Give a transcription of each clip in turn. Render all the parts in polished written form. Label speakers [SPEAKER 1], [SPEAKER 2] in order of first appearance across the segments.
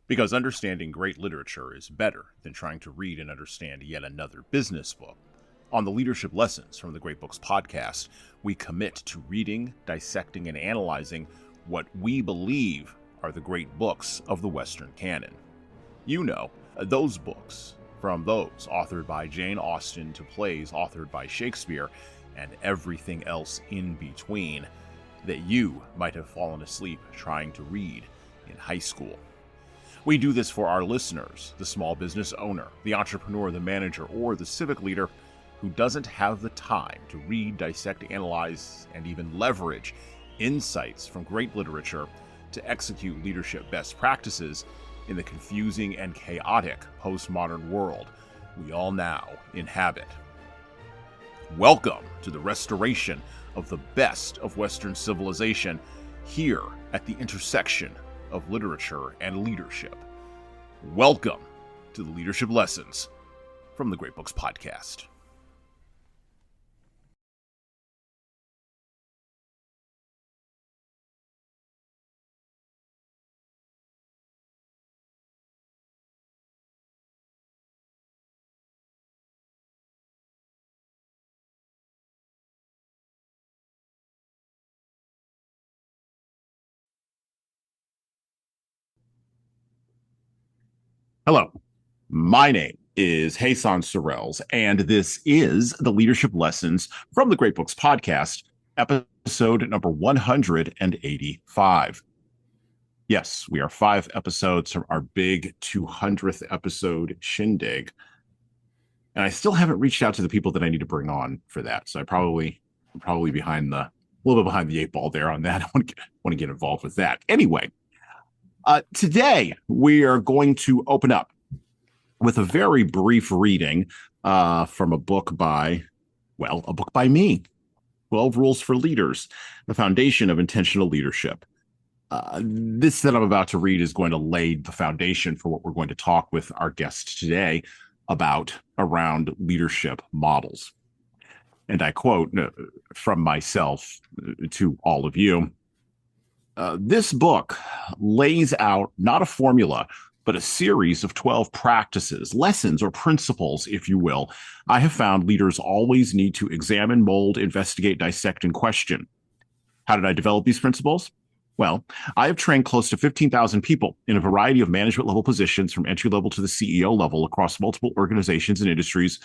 [SPEAKER 1] Because understanding great literature is better than trying to read and understand yet another business book. On the Leadership Lessons from the Great Books podcast, we commit to reading, dissecting, and analyzing what we believe are the great books of the Western canon. You know, those books, from those authored by Jane Austen to plays authored by Shakespeare, and everything else in between, that you might have fallen asleep trying to read in high school. We do this for our listeners, the small business owner, the entrepreneur, the manager, or the civic leader who doesn't have the time to read, dissect, analyze, and even leverage insights from great literature to execute leadership best practices in the confusing and chaotic postmodern world we all now inhabit. Welcome to the restoration of the best of Western civilization here at the intersection of literature and leadership. Welcome to the Leadership Lessons from the Great Books podcast. Hello, my name is Jesan Sorrells, and this is the Leadership Lessons from the Great Books podcast, episode number 185. Yes, we are 5 episodes from our big 200th episode shindig, and I still haven't reached out to the people that I need to bring on for that, so I'm probably behind a little bit behind the 8 ball there on that. I want to get involved with that. Anyway. Today, we are going to open up with a very brief reading from a book by me, 12 Rules for Leaders, the Foundation of Intentional Leadership. This that I'm about to read is going to lay the foundation for what we're going to talk with our guest today about around leadership models. And I quote from myself to all of you. This book lays out not a formula, but a series of 12 practices, lessons, or principles, if you will, I have found leaders always need to examine, mold, investigate, dissect, and question. How did I develop these principles? Well, I have trained close to 15,000 people in a variety of management level positions from entry level to the CEO level across multiple organizations and industries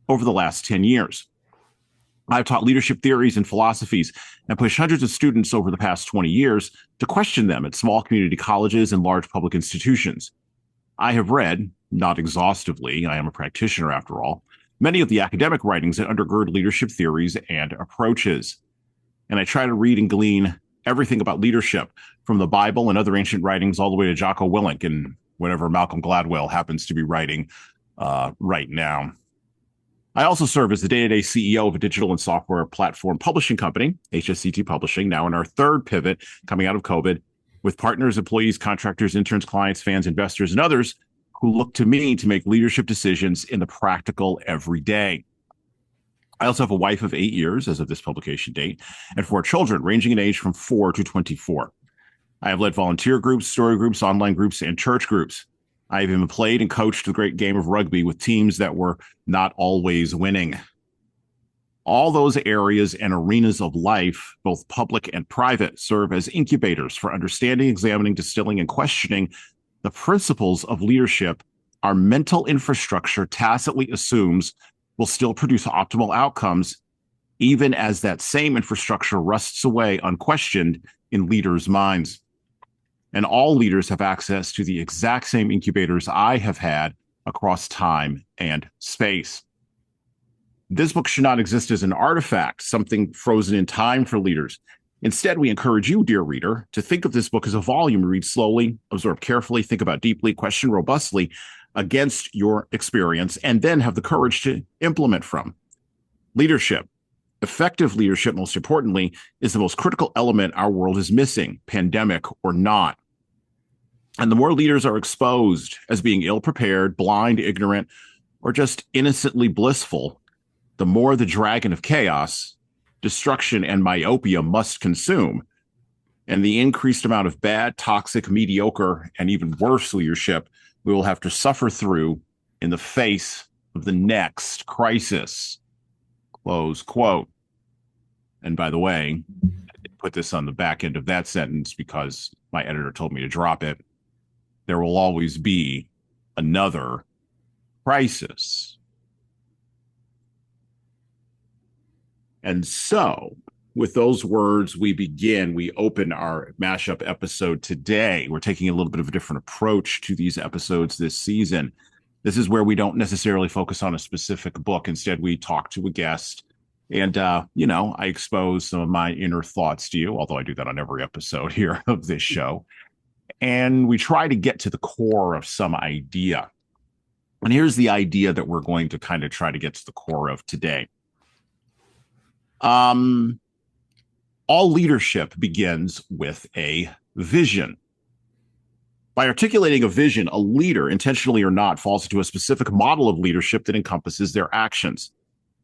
[SPEAKER 1] over the last 10 years. I've taught leadership theories and philosophies and pushed hundreds of students over the past 20 years to question them at small community colleges and large public institutions. I have read, not exhaustively, I am a practitioner after all, many of the academic writings that undergird leadership theories and approaches. And I try to read and glean everything about leadership from the Bible and other ancient writings all the way to Jocko Willink and whatever Malcolm Gladwell happens to be writing right now. I also serve as the day-to-day CEO of a digital and software platform publishing company, HSCT Publishing, now in our third pivot coming out of COVID, with partners, employees, contractors, interns, clients, fans, investors, and others who look to me to make leadership decisions in the practical every day. I also have a wife of 8 years as of this publication date, and 4 children ranging in age from 4 to 24. I have led volunteer groups, story groups, online groups, and church groups. I've even played and coached the great game of rugby with teams that were not always winning. All those areas and arenas of life, both public and private, serve as incubators for understanding, examining, distilling, and questioning the principles of leadership our mental infrastructure tacitly assumes will still produce optimal outcomes, even as that same infrastructure rusts away unquestioned in leaders' minds. And all leaders have access to the exact same incubators I have had across time and space. This book should not exist as an artifact, something frozen in time for leaders. Instead, we encourage you, dear reader, to think of this book as a volume, read slowly, absorb carefully, think about deeply, question robustly against your experience, and then have the courage to implement from. Leadership, effective leadership, most importantly, is the most critical element our world is missing, pandemic or not. And the more leaders are exposed as being ill-prepared, blind, ignorant, or just innocently blissful, the more the dragon of chaos, destruction, and myopia must consume. and the increased amount of bad, toxic, mediocre, and even worse leadership we will have to suffer through in the face of the next crisis. Close quote. And by the way, I put this on the back end of that sentence because my editor told me to drop it. There will always be another crisis. And so, with those words, we open our mashup episode today. We're taking a little bit of a different approach to these episodes this season. This is where we don't necessarily focus on a specific book. Instead, we talk to a guest and, I expose some of my inner thoughts to you, although I do that on every episode here of this show. And we try to get to the core of some idea. And here's the idea that we're going to kind of try to get to the core of today. All leadership begins with a vision. By articulating a vision, a leader, intentionally or not, falls into a specific model of leadership that encompasses their actions.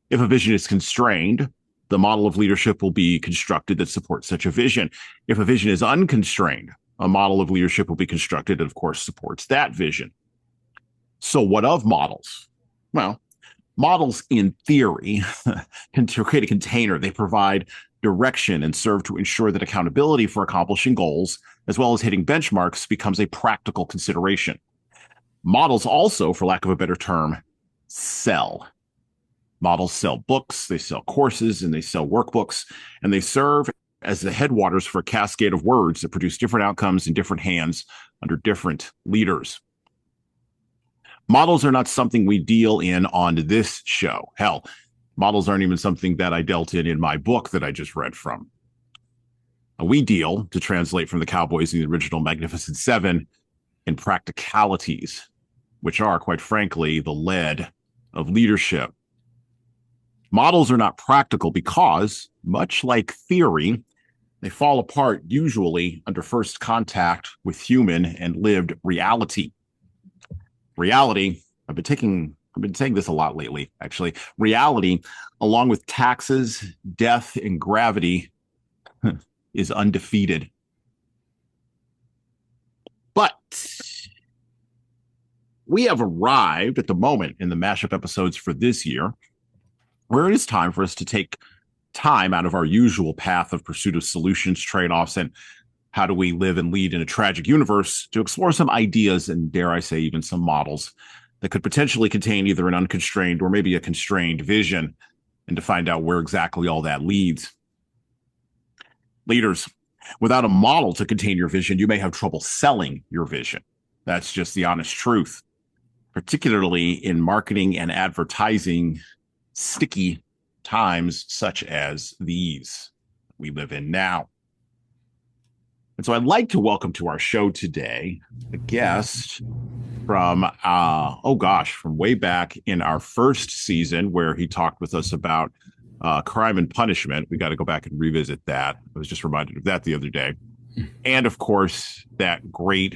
[SPEAKER 1] If a vision is constrained, the model of leadership will be constructed that supports such a vision. If a vision is unconstrained, a model of leadership will be constructed that, of course, supports that vision. So what of models? Well, models in theory can create a container. They provide direction and serve to ensure that accountability for accomplishing goals, as well as hitting benchmarks, becomes a practical consideration. Models also, for lack of a better term, sell. Models sell books, they sell courses, and they sell workbooks, and they serve as the headwaters for a cascade of words that produce different outcomes in different hands under different leaders. Models are not something we deal in on this show. Hell, models aren't even something that I dealt in my book that I just read from. We deal, to translate from the Cowboys in the original Magnificent Seven, in practicalities, which are, quite frankly, the lead of leadership. Models are not practical because, much like theory, they fall apart usually under first contact with human and lived reality. Reality, I've been saying this a lot lately, actually. Reality, along with taxes, death, and gravity, is undefeated. But we have arrived at the moment in the mashup episodes for this year where it is time for us to take time out of our usual path of pursuit of solutions, trade-offs, and how do we live and lead in a tragic universe to explore some ideas and, dare I say, even some models that could potentially contain either an unconstrained or maybe a constrained vision, and to find out where exactly all that leads. Leaders, without a model to contain your vision, you may have trouble selling your vision. That's just the honest truth, particularly in marketing and advertising sticky times such as these we live in now. And so I'd like to welcome to our show today a guest from, from way back in our first season where he talked with us about crime and punishment. We got to go back and revisit that. I was just reminded of that the other day. And of course, that great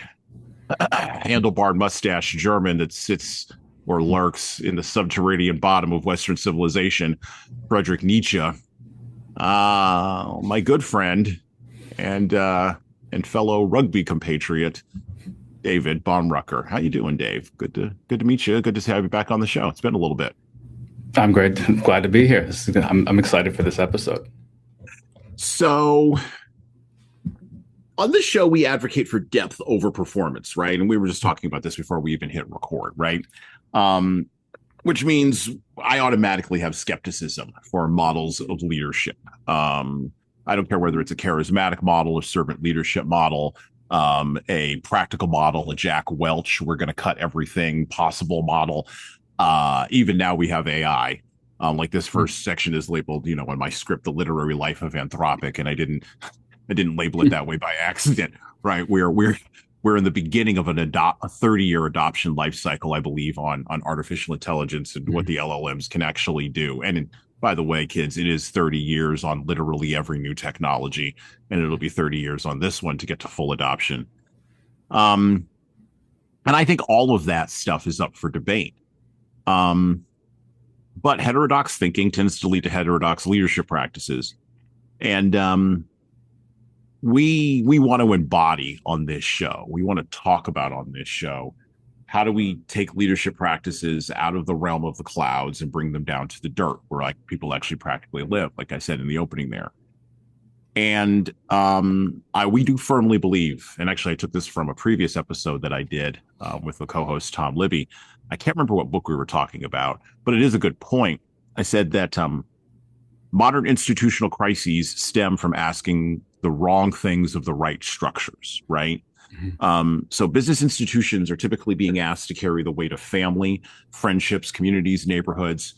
[SPEAKER 1] handlebar mustache German that sits or lurks in the subterranean bottom of Western civilization, Friedrich Nietzsche, my good friend and fellow rugby compatriot, David Baumrucker. How you doing, Dave? Good to meet you. Good to have you back on the show. It's been a little bit.
[SPEAKER 2] I'm great. I'm glad to be here. I'm excited for this episode.
[SPEAKER 1] So on this show, we advocate for depth over performance, right? And we were just talking about this before we even hit record, right? Which means I automatically have skepticism for models of leadership. I don't care whether it's a charismatic model, a servant leadership model, a practical model, a Jack Welch, we're going to cut everything possible model. Even now we have AI. Like this first section is labeled, in my script, The Literary Life of Anthropic, and I didn't label it that way by accident, right? We're in the beginning of a 30-year adoption life cycle, I believe, on artificial intelligence and what the LLMs can actually do. And by the way, kids, it is 30 years on literally every new technology, and it'll be 30 years on this one to get to full adoption. And I think all of that stuff is up for debate. But heterodox thinking tends to lead to heterodox leadership practices. And we want to embody on this show. We want to talk about on this show. How do we take leadership practices out of the realm of the clouds and bring them down to the dirt where like people actually practically live, like I said in the opening there. And we do firmly believe, and actually I took this from a previous episode that I did with the co-host Tom Libby. I can't remember what book we were talking about, but it is a good point. I said that modern institutional crises stem from asking the wrong things of the right structures, right? So business institutions are typically being asked to carry the weight of family, friendships, communities, neighborhoods,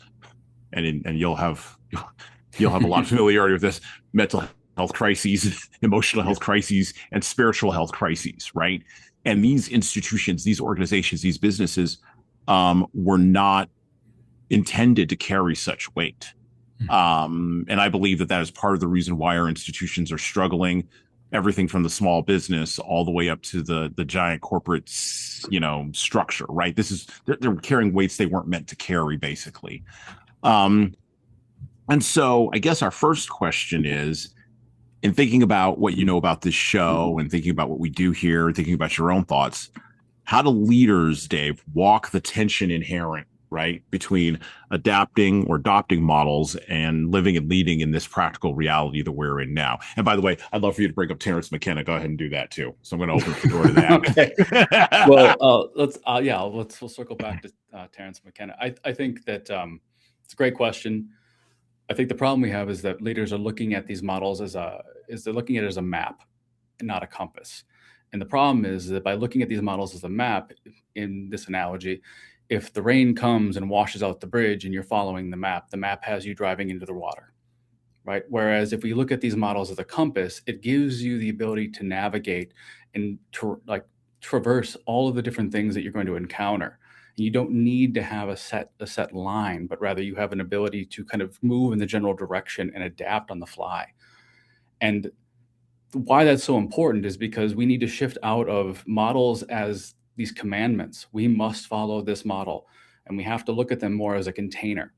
[SPEAKER 1] and you'll have a lot of familiarity with this: mental health crises, emotional health crises, and spiritual health crises, right? And these institutions, these organizations, these businesses were not intended to carry such weight. And I believe that is part of the reason why our institutions are struggling. Everything from the small business all the way up to the giant corporate, structure, right? They're carrying weights they weren't meant to carry, basically. And so I guess our first question is, in thinking about what you know about this show and thinking about what we do here, thinking about your own thoughts, how do leaders, Dave, walk the tension inherent, right, between adapting or adopting models and living and leading in this practical reality that we're in now? And by the way, I'd love for you to bring up Terence McKenna. Go ahead and do that too. So I'm going to open the door to that.
[SPEAKER 2] Okay. Well, we'll circle back to Terence McKenna. I think that it's a great question. I think the problem we have is that leaders are looking at these models they're looking at it as a map and not a compass. And the problem is that by looking at these models as a map, in this analogy, if the rain comes and washes out the bridge and you're following the map has you driving into the water, right? Whereas if we look at these models as a compass, it gives you the ability to navigate and to traverse all of the different things that you're going to encounter. And you don't need to have a set line, but rather you have an ability to kind of move in the general direction and adapt on the fly. And why that's so important is because we need to shift out of models as these commandments. We must follow this model, and we have to look at them more as a container,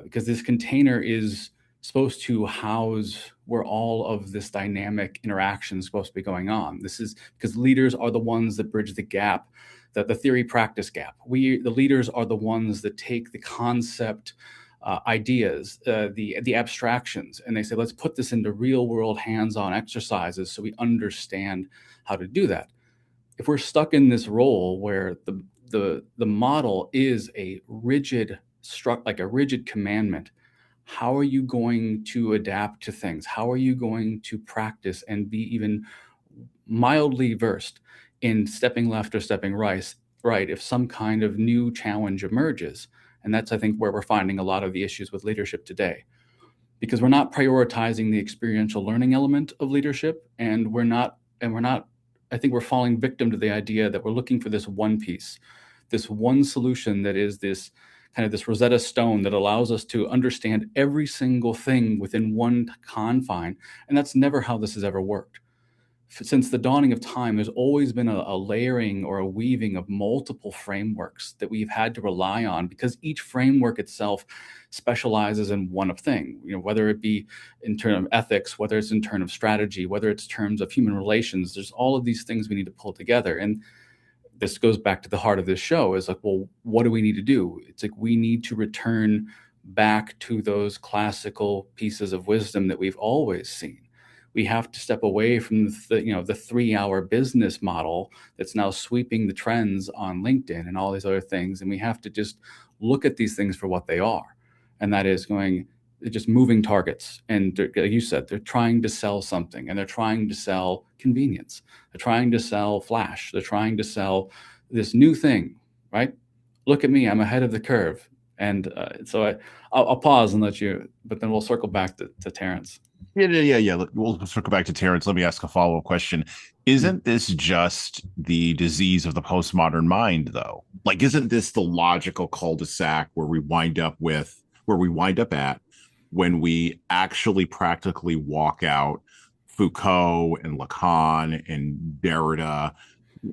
[SPEAKER 2] because this container is supposed to house where all of this dynamic interaction is supposed to be going on. This is because leaders are the ones that bridge the gap, that the theory practice gap. The leaders are the ones that take the concept ideas, the abstractions, and they say, let's put this into real world hands-on exercises so we understand how to do that. If we're stuck in this role where the model is a rigid commandment, how are you going to adapt to things? How are you going to practice and be even mildly versed in stepping left or stepping right if some kind of new challenge emerges? And that's, I think, where we're finding a lot of the issues with leadership today, because we're not prioritizing the experiential learning element of leadership, and I think we're falling victim to the idea that we're looking for this one piece, this one solution that is this kind of this Rosetta Stone that allows us to understand every single thing within one confine. And that's never how this has ever worked. Since the dawning of time, there's always been a layering or a weaving of multiple frameworks that we've had to rely on, because each framework itself specializes in one thing, whether it be in terms of ethics, whether it's in terms of strategy, whether it's in terms of human relations. There's all of these things we need to pull together. And this goes back to the heart of this show, is like, well, what do we need to do? It's like we need to return back to those classical pieces of wisdom that we've always seen. We have to step away from the 3-hour business model that's now sweeping the trends on LinkedIn and all these other things. And we have to just look at these things for what they are. And that is just moving targets. And like you said, they're trying to sell something, and they're trying to sell convenience. They're trying to sell flash. They're trying to sell this new thing, right? Look at me, I'm ahead of the curve. And so I'll pause and let you, but then we'll circle back to Terence.
[SPEAKER 1] Yeah. We'll circle back to Terence. Let me ask a follow-up question. Isn't this just the disease of the postmodern mind, though? Like, isn't this the logical cul-de-sac where we wind up at when we actually practically walk out Foucault and Lacan and Derrida?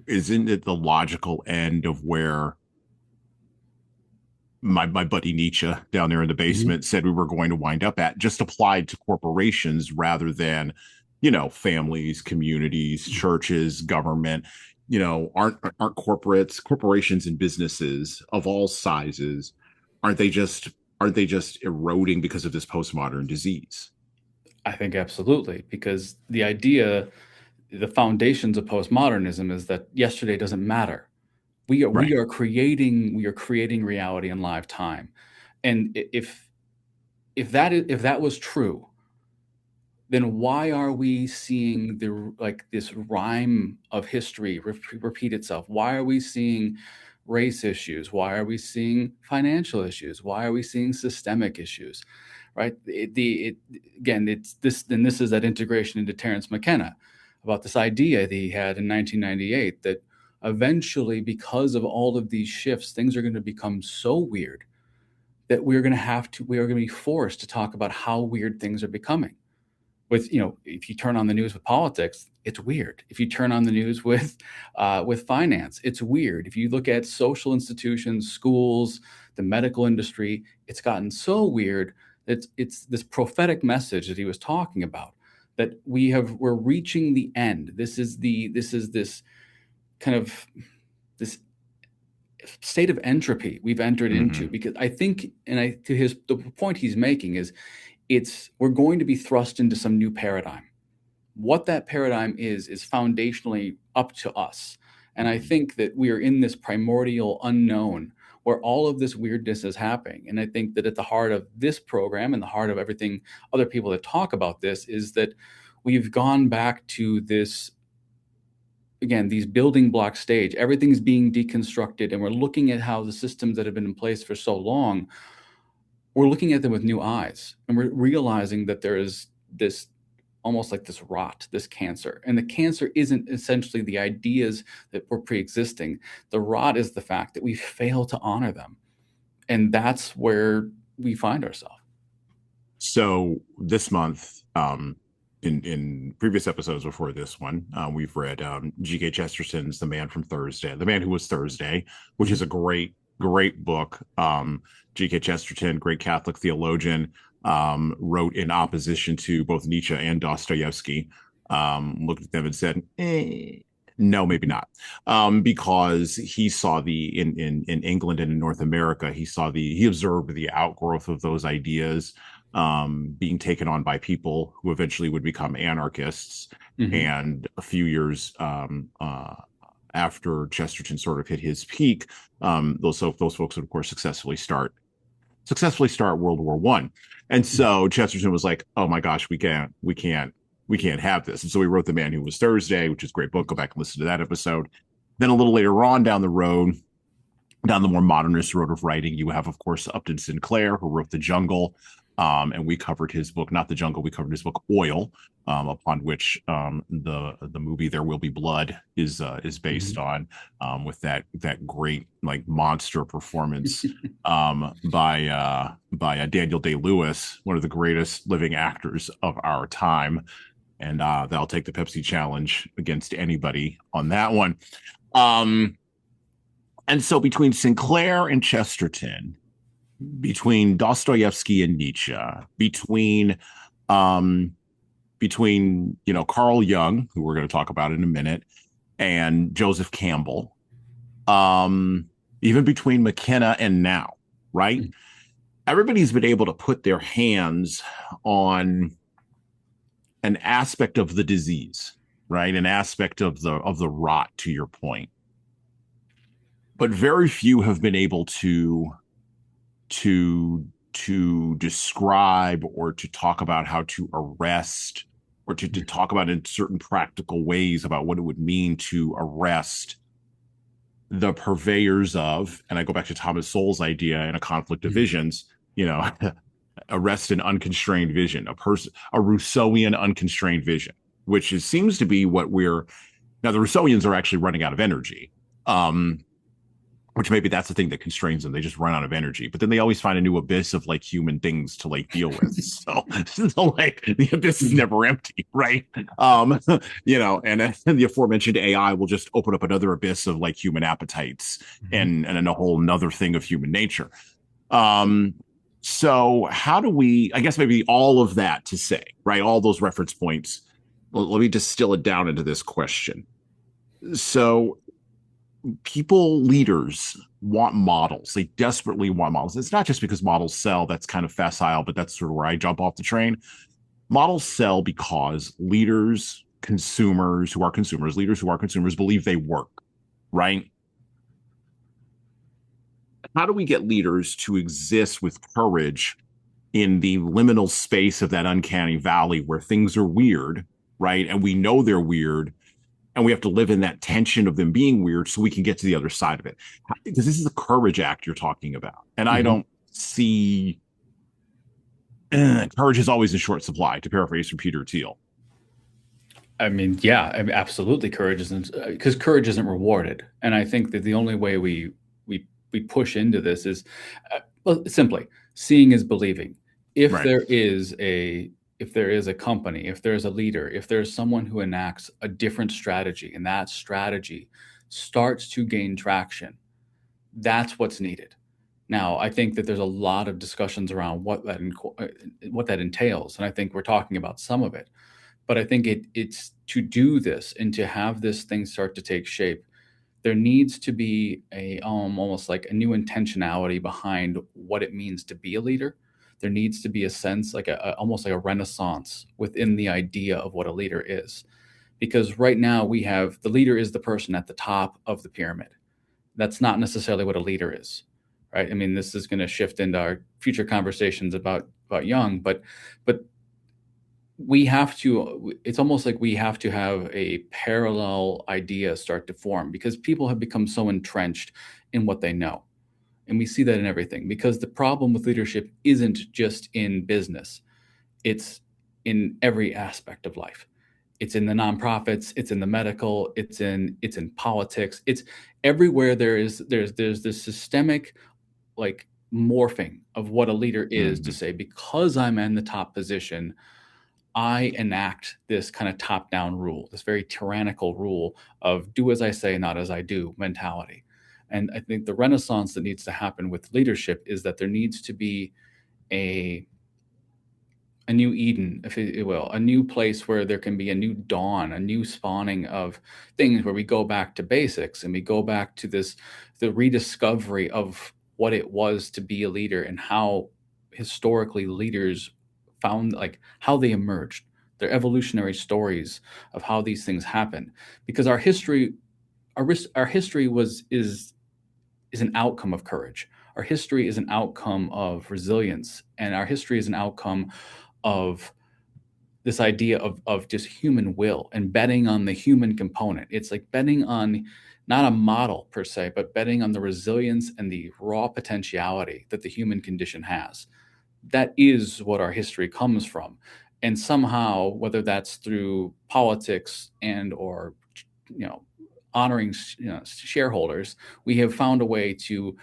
[SPEAKER 1] Isn't it the logical end of where my buddy Nietzsche down there in the basement said we were going to wind up at, just applied to corporations rather than families, communities, churches, government, aren't corporations and businesses of all sizes, aren't they just eroding because of this postmodern disease?
[SPEAKER 2] I think absolutely, because the foundations of postmodernism is that yesterday doesn't matter. We
[SPEAKER 1] Right.
[SPEAKER 2] are creating reality in live time. And if that was true, then why are we seeing this rhyme of history repeat itself? Why are we seeing race issues? Why are we seeing financial issues? Why are we seeing systemic issues? Right? Again, it's this. Then this is that integration into Terence McKenna about this idea that he had in 1998 that eventually, because of all of these shifts, things are going to become so weird that we are going to be forced to talk about how weird things are becoming. If you turn on the news with politics, it's weird. If you turn on the news with finance, it's weird. If you look at social institutions, schools, the medical industry, it's gotten so weird that it's this prophetic message that he was talking about, that we're reaching the end. This is this kind of this state of entropy we've entered into, because I think, the point he's making is, we're going to be thrust into some new paradigm. What that paradigm is foundationally up to us. And I think that we are in this primordial unknown where all of this weirdness is happening. And I think that at the heart of this program and the heart of everything, other people that talk about this, is that we've gone back to this, again, these building block stage. Everything's being deconstructed, and we're looking at how the systems that have been in place for so long, we're looking at them with new eyes, and we're realizing that there is this, almost like this rot, this cancer. And the cancer isn't essentially the ideas that were pre-existing. The rot is the fact that we fail to honor them. And that's where we find ourselves.
[SPEAKER 1] So this month, in previous episodes before this one, we've read G.K. Chesterton's The Man from Thursday, The Man Who Was Thursday, which is a great book. G.K. Chesterton, great Catholic theologian, wrote in opposition to both Nietzsche and Dostoevsky. Looked at them and said, no, maybe not, because he saw in England and in North America, he observed the outgrowth of those ideas being taken on by people who eventually would become anarchists.
[SPEAKER 2] Mm-hmm.
[SPEAKER 1] And a few years after Chesterton sort of hit his peak, those folks would, of course, successfully start World War I. And so Chesterton was like, "Oh my gosh, we can't have this." And so he wrote The Man Who Was Thursday, which is a great book. Go back and listen to that episode. Then a little later on down the road, down the more modernist road of writing, you have, of course, Upton Sinclair, who wrote The Jungle. And we covered his book, not The Jungle, we covered his book Oil, upon which the movie There Will Be Blood is based on, with that great monster performance by Daniel Day-Lewis, one of the greatest living actors of our time. And they'll take the Pepsi challenge against anybody on that one. And so between Sinclair and Chesterton, between Dostoevsky and Nietzsche, between Carl Jung, who we're going to talk about in a minute, and Joseph Campbell, even between McKenna and now, right? Mm-hmm. Everybody's been able to put their hands on an aspect of the disease, right? An aspect of the rot, to your point. But very few have been able to describe or to talk about how to arrest, or to talk about in certain practical ways about what it would mean to arrest the purveyors of, and I go back to Thomas Sowell's idea in A Conflict of Visions, arrest an unconstrained vision, a Rousseauian unconstrained vision, which seems to be what now the Rousseauians are actually running out of energy. Which maybe that's the thing that constrains them. They just run out of energy, but then they always find a new abyss of human things to deal with. So the abyss is never empty, right? And the aforementioned AI will just open up another abyss of human appetites and a whole nother thing of human nature. So how do we, I guess maybe all of that to say, right? All those reference points. Well, let me distill it down into this question. So people, leaders want models. They desperately want models. It's not just because models sell. That's kind of facile, but that's sort of where I jump off the train. Models sell because leaders, consumers who are consumers, leaders who are consumers believe they work, right? How do we get leaders to exist with courage in the liminal space of that uncanny valley where things are weird, right? And we know they're weird, and we have to live in that tension of them being weird so we can get to the other side of it. Because this is a courage act you're talking about. And I
[SPEAKER 2] Mm-hmm.
[SPEAKER 1] don't see courage is always in short supply, to paraphrase from Peter Thiel.
[SPEAKER 2] I mean, yeah, I mean, absolutely. Courage isn't because courage isn't rewarded, and I think that the only way we push into this is, well, simply seeing is believing. If
[SPEAKER 1] Right.
[SPEAKER 2] there is a if there is a company, if there's a leader, if there's someone who enacts a different strategy, and that strategy starts to gain traction, that's what's needed. Now, I think that there's a lot of discussions around what that entails, and I think we're talking about some of it. But I think it's to do this and to have this thing start to take shape. There needs to be a almost like a new intentionality behind what it means to be a leader. There needs to be a sense like almost like a renaissance within the idea of what a leader is. Because right now we have the leader is the person at the top of the pyramid. That's not necessarily what a leader is, right? I mean, this is going to shift into our future conversations about Jung, but we have to it's almost like we have to have a parallel idea start to form because people have become so entrenched in what they know, and we see that in everything because the problem with leadership isn't just in business, it's in every aspect of life. It's in the nonprofits, it's in the medical, it's in politics, it's everywhere. There's this systemic like morphing of what a leader is to
[SPEAKER 1] Mm-hmm.
[SPEAKER 2] say, because I'm in the top position, I enact this kind of top down rule, this very tyrannical rule of do as I say, not as I do mentality. And I think the renaissance that needs to happen with leadership is that there needs to be a a new Eden, if you will, a new place where there can be a new dawn, a new spawning of things where we go back to basics and we go back to the rediscovery of what it was to be a leader and how historically leaders found like how they emerged, their evolutionary stories of how these things happen. Because our history is an outcome of courage. Our history is an outcome of resilience, and our history is an outcome of this idea of just human will and betting on the human component. It's like betting on not a model per se, but betting on the resilience and the raw potentiality that the human condition has. That is what our history comes from. And somehow, whether that's through politics and or you know honoring shareholders, we have found a way to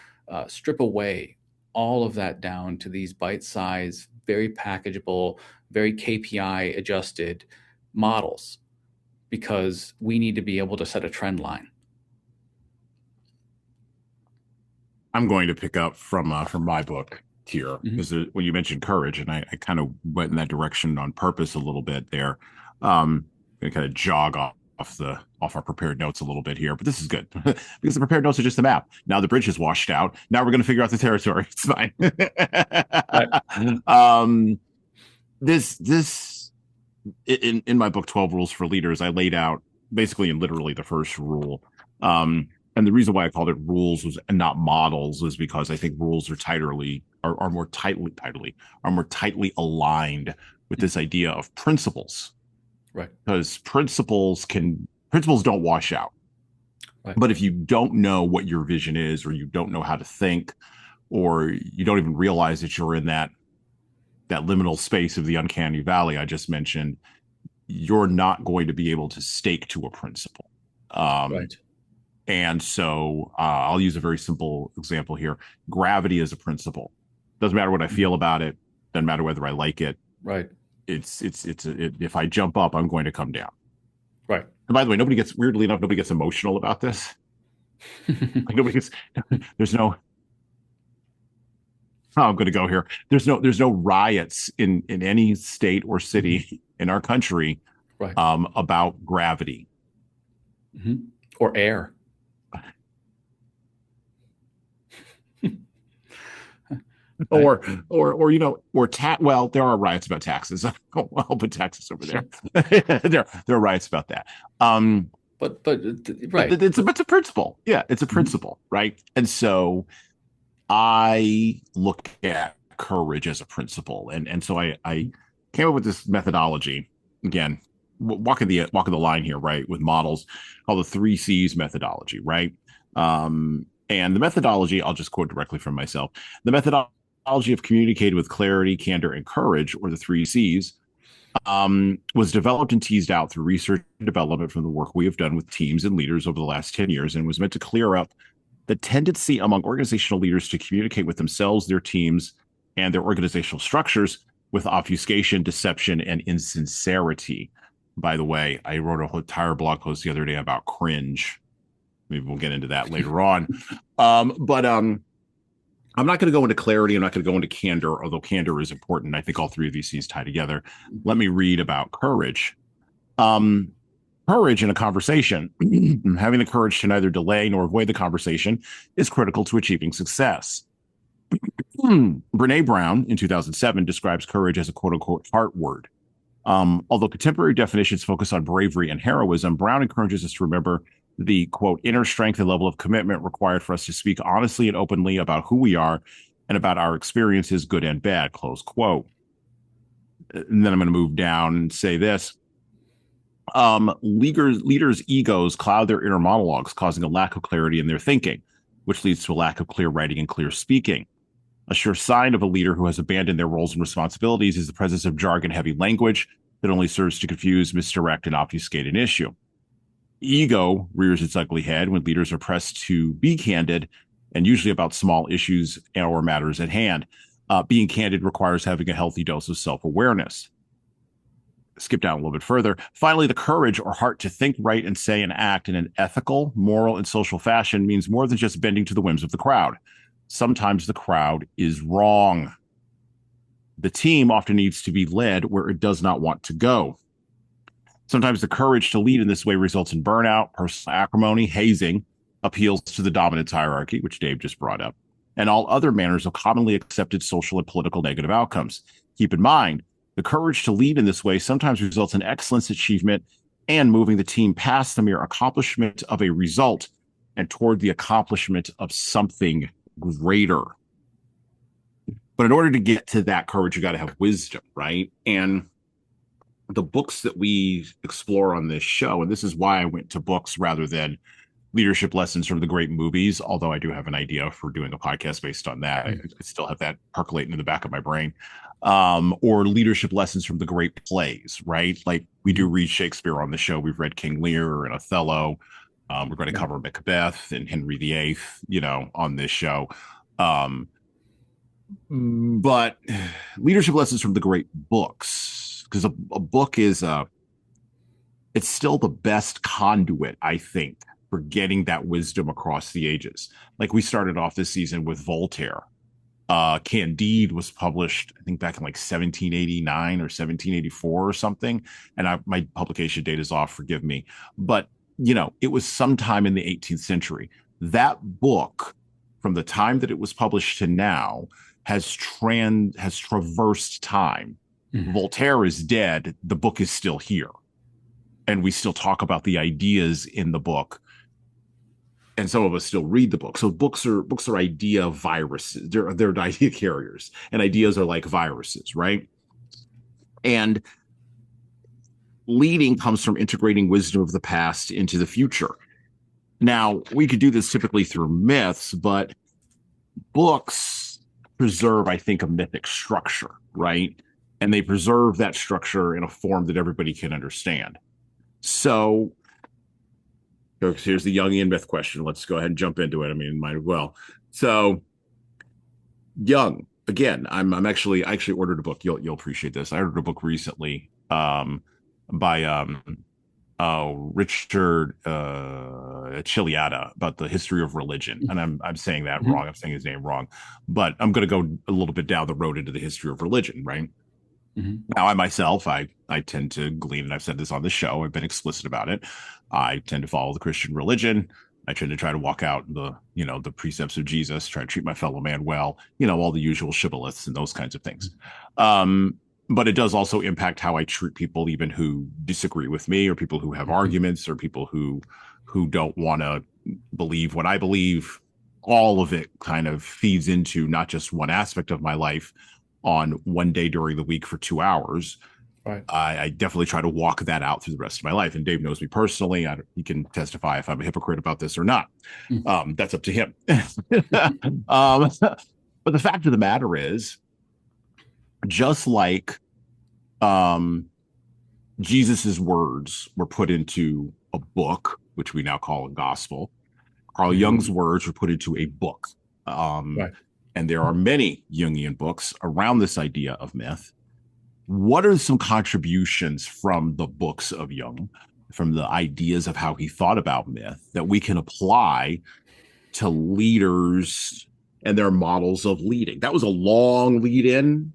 [SPEAKER 2] strip away all of that down to these bite-sized, very packageable, very KPI adjusted models because we need to be able to set a trend line.
[SPEAKER 1] I'm going to pick up from my book here
[SPEAKER 2] Mm-hmm.
[SPEAKER 1] because when you mentioned courage, and I kind of went in that direction on purpose a little bit there. I kind of jog off our prepared notes a little bit here, but this is good because the prepared notes are just a map. Now the bridge is washed out. Now we're going to figure out the territory. It's fine.
[SPEAKER 2] Right.
[SPEAKER 1] um, this in my book 12 Rules for Leaders, I laid out basically and literally the first rule. And the reason why I called it rules was and not models was because I think rules are more tightly aligned with this idea of principles,
[SPEAKER 2] Right.
[SPEAKER 1] because principles don't wash out.
[SPEAKER 2] Right.
[SPEAKER 1] But if you don't know what your vision is, or you don't know how to think, or you don't even realize that you're in that liminal space of the uncanny valley I just mentioned, you're not going to be able to stake to a principle. Um,
[SPEAKER 2] Right.
[SPEAKER 1] and so I'll use a very simple example here. Gravity is a principle. Doesn't matter what I
[SPEAKER 2] Mhm.
[SPEAKER 1] feel about it. Doesn't matter whether I like it.
[SPEAKER 2] Right.
[SPEAKER 1] If I jump up, I'm going to come down.
[SPEAKER 2] Right.
[SPEAKER 1] And by the way, weirdly enough, nobody gets emotional about this. Like nobody gets, there's no, oh, I'm going to go here. There's no riots in any state or city in our country
[SPEAKER 2] Right.
[SPEAKER 1] about gravity.
[SPEAKER 2] Or air. I,
[SPEAKER 1] Well, there are riots about taxes. I'll put taxes over there.
[SPEAKER 2] sure.
[SPEAKER 1] There are riots about that. Um,
[SPEAKER 2] But
[SPEAKER 1] but
[SPEAKER 2] right.
[SPEAKER 1] it's a principle. Yeah, it's a
[SPEAKER 2] Mhm.
[SPEAKER 1] principle, right? And so I look at courage as a principle, and so I came up with this methodology again, walking the line here, right, with models called the three C's methodology, right? And the methodology, I'll just quote directly from myself. The methodology of communicating with clarity, candor, and courage, or the three C's, was developed and teased out through research and development from the work we have done with teams and leaders over the last 10 years, and was meant to clear up the tendency among organizational leaders to communicate with themselves, their teams, and their organizational structures with obfuscation, deception, and insincerity. By the way, I wrote an entire blog post the other day about cringe. Maybe we'll get into that later on. But I'm not going to go into clarity. I'm not going to go into candor, although candor is important. I think all three of these C's tie together. Let me read about courage. Um, Courage in a conversation, having the courage to neither delay nor avoid the conversation, is critical to achieving success. Brene Brown in 2007 describes courage as a quote unquote heart word. Although contemporary definitions focus on bravery and heroism, Brown encourages us to remember the quote inner strength and level of commitment required for us to speak honestly and openly about who we are and about our experiences, good and bad, close quote. And then I'm going to move down and say this. Leaders' egos cloud their inner monologues, causing a lack of clarity in their thinking, which leads to a lack of clear writing and clear speaking. A sure sign of a leader who has abandoned their roles and responsibilities is the presence of jargon-heavy language that only serves to confuse, misdirect, and obfuscate an issue. Ego rears its ugly head when leaders are pressed to be candid, and usually about small issues or matters at hand. Being candid requires having a healthy dose of self-awareness. Skip down a little bit further. Finally, the courage or heart to think, write, and say and act in an ethical, moral, and social fashion means more than just bending to the whims of the crowd. Sometimes the crowd is wrong. The team often needs to be led where it does not want to go. Sometimes the courage to lead in this way results in burnout, personal acrimony, hazing, appeals to the dominance hierarchy, which Dave just brought up, and all other manners of commonly accepted social and political negative outcomes. Keep in mind, the courage to lead in this way sometimes results in excellence, achievement, and moving the team past the mere accomplishment of a result and toward the accomplishment of something greater. But in order to get to that courage, you got to have wisdom, right? And the books that we explore on this show, and this is why I went to books rather than leadership lessons from the great movies, although I do have an idea for doing a podcast based on that. I still have that percolating in the back of my brain. Or leadership lessons from the great plays, right? Like we do read Shakespeare on the show. We've read King Lear and Othello. We're going to cover Macbeth and Henry VIII, on this show. But leadership lessons from the great books, because a book is it's still the best conduit, I think, for getting that wisdom across the ages. Like we started off this season with Voltaire. Candide was published, I think, back in like 1789 or 1784 or something. And my publication date is off, forgive me. But, it was sometime in the 18th century. That book, from the time that it was published to now, has traversed time. Voltaire is dead. The book is still here. And we still talk about the ideas in the book. And some of us still read the book. So books are idea viruses. They're idea carriers, and ideas are like viruses, right? And leading comes from integrating wisdom of the past into the future. Now, we could do this typically through myths, but books preserve, I think, a mythic structure, right? And they preserve that structure in a form that everybody can understand. So here's the Jungian myth question. Let's go ahead and jump into it. I mean, might as well. So Jung, again, I actually ordered a book. You'll appreciate this. I ordered a book recently by Richard Chiliada about the history of religion. And I'm saying that wrong. I'm saying his name wrong. But I'm going to go a little bit down the road into the history of religion, right?
[SPEAKER 2] Mhm.
[SPEAKER 1] Now, I myself, I tend to glean, and I've said this on the show, I've been explicit about it. I tend to follow the Christian religion. I tend to try to walk out the precepts of Jesus, try to treat my fellow man well, all the usual shibboleths and those kinds of things. Um, but it does also impact how I treat people, even who disagree with me, or people who have
[SPEAKER 2] Mhm.
[SPEAKER 1] arguments, or people who don't want to believe what I believe. All of it kind of feeds into not just one aspect of my life on one day during the week for 2 hours.
[SPEAKER 2] Right.
[SPEAKER 1] I definitely try to walk that out through the rest of my life. And Dave knows me personally. He can testify if I'm a hypocrite about this or not.
[SPEAKER 2] Mm.
[SPEAKER 1] That's up to him. But the fact of the matter is, just like um, Jesus's words were put into a book, which we now call a gospel, Carl Jung's
[SPEAKER 2] Mhm.
[SPEAKER 1] words were put into a book. Um,
[SPEAKER 2] Right.
[SPEAKER 1] and there are many Jungian books around this idea of myth. What are some contributions from the books of Jung, from the ideas of how he thought about myth that we can apply to leaders and their models of leading? That was a long lead in.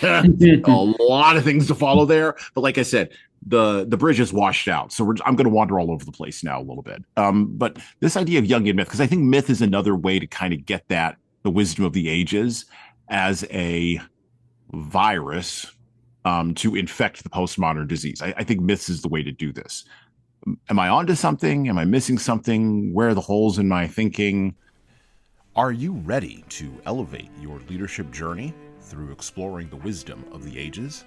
[SPEAKER 1] A lot of things to follow there, but like I said, the bridge is washed out, so I'm going to wander all over the place now a little bit. But this idea of Jungian myth, because I think myth is another way to kind of get that the wisdom of the ages as a virus to infect the postmodern disease. I think myths is the way to do this. Am I onto something? Am I missing something? Where are the holes in my thinking? Are you ready to elevate your leadership journey through exploring the wisdom of the ages?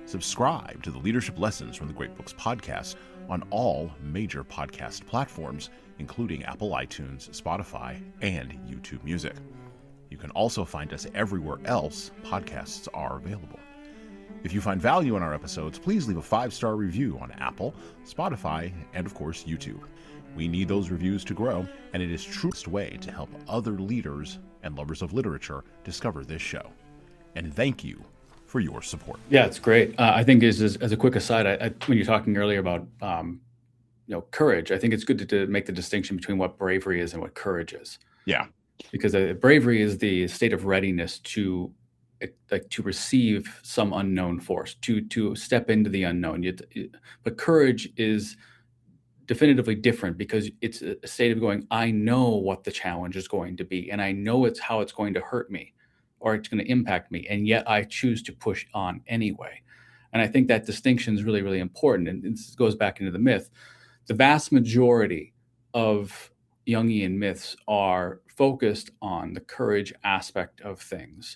[SPEAKER 1] Subscribe to the Leadership Lessons from the Great Books podcast on all major podcast platforms, including Apple iTunes, Spotify, and YouTube Music. You can also find us everywhere else podcasts are available. If you find value in our episodes, please leave a 5-star review on Apple, Spotify, and of course, YouTube. We need those reviews to grow, and it is the truest way to help other leaders and lovers of literature discover this show. And thank you for your support.
[SPEAKER 2] Yeah, it's great. I think as a quick aside, when you're talking earlier about courage, I think it's good to make the distinction between what bravery is and what courage is.
[SPEAKER 1] Yeah.
[SPEAKER 2] Because bravery is the state of readiness to receive some unknown force, to step into the unknown. But courage is definitively different because it's a state of going, I know what the challenge is going to be, and I know how it's going to hurt me or it's going to impact me, and yet I choose to push on anyway. And I think that distinction is really, really important. And this goes back into the myth. The vast majority of Jungian myths are focused on the courage aspect of things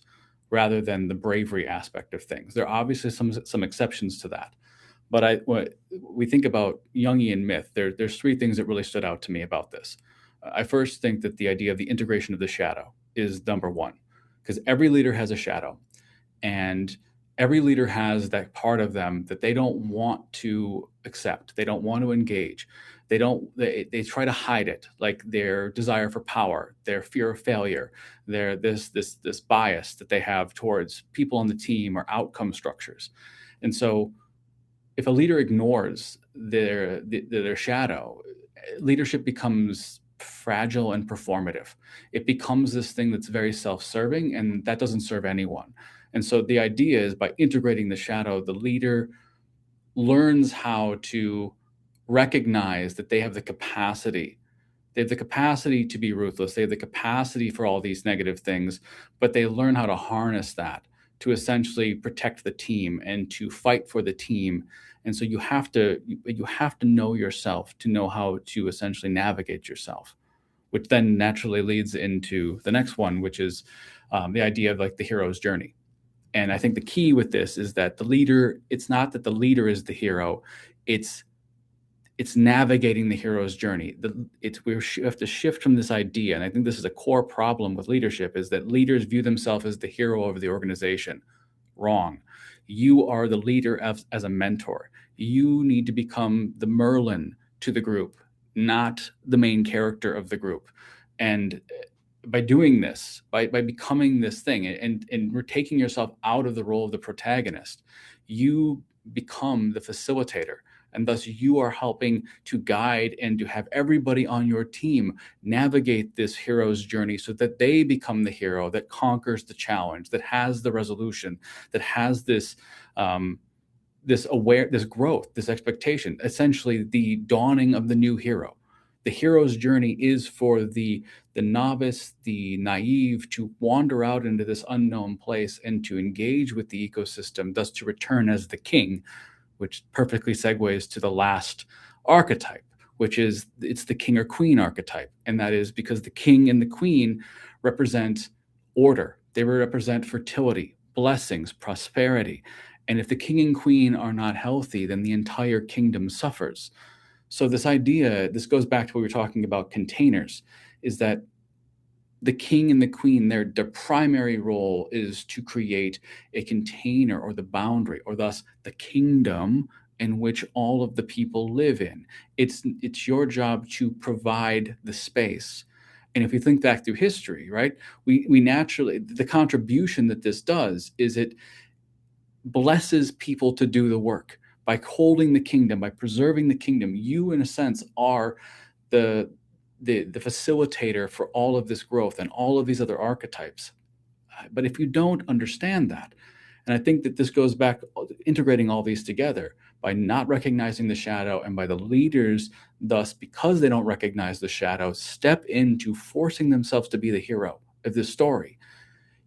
[SPEAKER 2] rather than the bravery aspect of things. There are obviously some exceptions to that. But when we think about Jungian myth, there's three things that really stood out to me about this. I first think that the idea of the integration of the shadow is number one, because every leader has a shadow, and every leader has that part of them that they don't want to accept. They don't want to engage. They try to hide it, like their desire for power, their fear of failure, their this bias that they have towards people on the team or outcome structures. And so if a leader ignores their shadow, leadership becomes fragile and performative. It becomes this thing that's very self-serving, and that doesn't serve anyone. And so the idea is, by integrating the shadow, the leader learns how to recognize that they have the capacity. They have the capacity to be ruthless. They have the capacity for all these negative things, but they learn how to harness that to essentially protect the team and to fight for the team. And so you have to know yourself to know how to essentially navigate yourself, which then naturally leads into the next one, which is the idea of like the hero's journey. And I think the key with this is that the leader, it's not that the leader is the hero, it's navigating the hero's journey. We have to shift from this idea, and I think this is a core problem with leadership, is that leaders view themselves as the hero of the organization. Wrong. You are the leader as a mentor. You need to become the Merlin to the group, not the main character of the group. And by doing this, by becoming this thing, and we're taking yourself out of the role of the protagonist, you become the facilitator. And thus you are helping to guide and to have everybody on your team navigate this hero's journey so that they become the hero that conquers the challenge, that has the resolution, that has this this growth, this expectation, essentially the dawning of the new hero. The hero's journey is for the novice, the naive, to wander out into this unknown place and to engage with the ecosystem, thus to return as the king, which perfectly segues to the last archetype, which is it's the king or queen archetype. And that is because the king and the queen represent order. They represent fertility, blessings, prosperity. And if the king and queen are not healthy, then the entire kingdom suffers. So this idea, this goes back to what we were talking about containers, is that the king and the queen, their primary role is to create a container or the boundary, or thus the kingdom in which all of the people live in. It's your job to provide the space. And if we think back through history, right, we naturally, the contribution that this does is it blesses people to do the work. By holding the kingdom, by preserving the kingdom, you, in a sense, are the facilitator for all of this growth and all of these other archetypes. But if you don't understand that, and I think that this goes back, integrating all these together, by not recognizing the shadow, and by the leaders, thus, because they don't recognize the shadow, step into forcing themselves to be the hero of this story.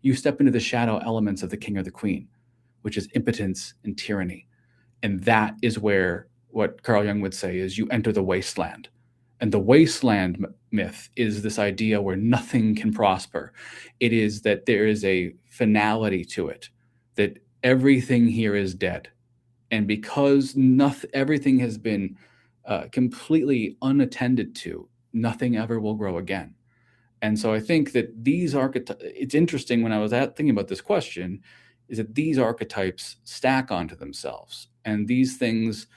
[SPEAKER 2] You step into the shadow elements of the king or the queen, which is impotence and tyranny. And that is where what Carl Jung would say is you enter the wasteland. And the wasteland myth is this idea where nothing can prosper. It is that there is a finality to it, that everything here is dead. And because everything has been completely unattended to, nothing ever will grow again. And so I think that these archetypes, it's interesting when I was thinking about this question, is that these archetypes stack onto themselves. And these things,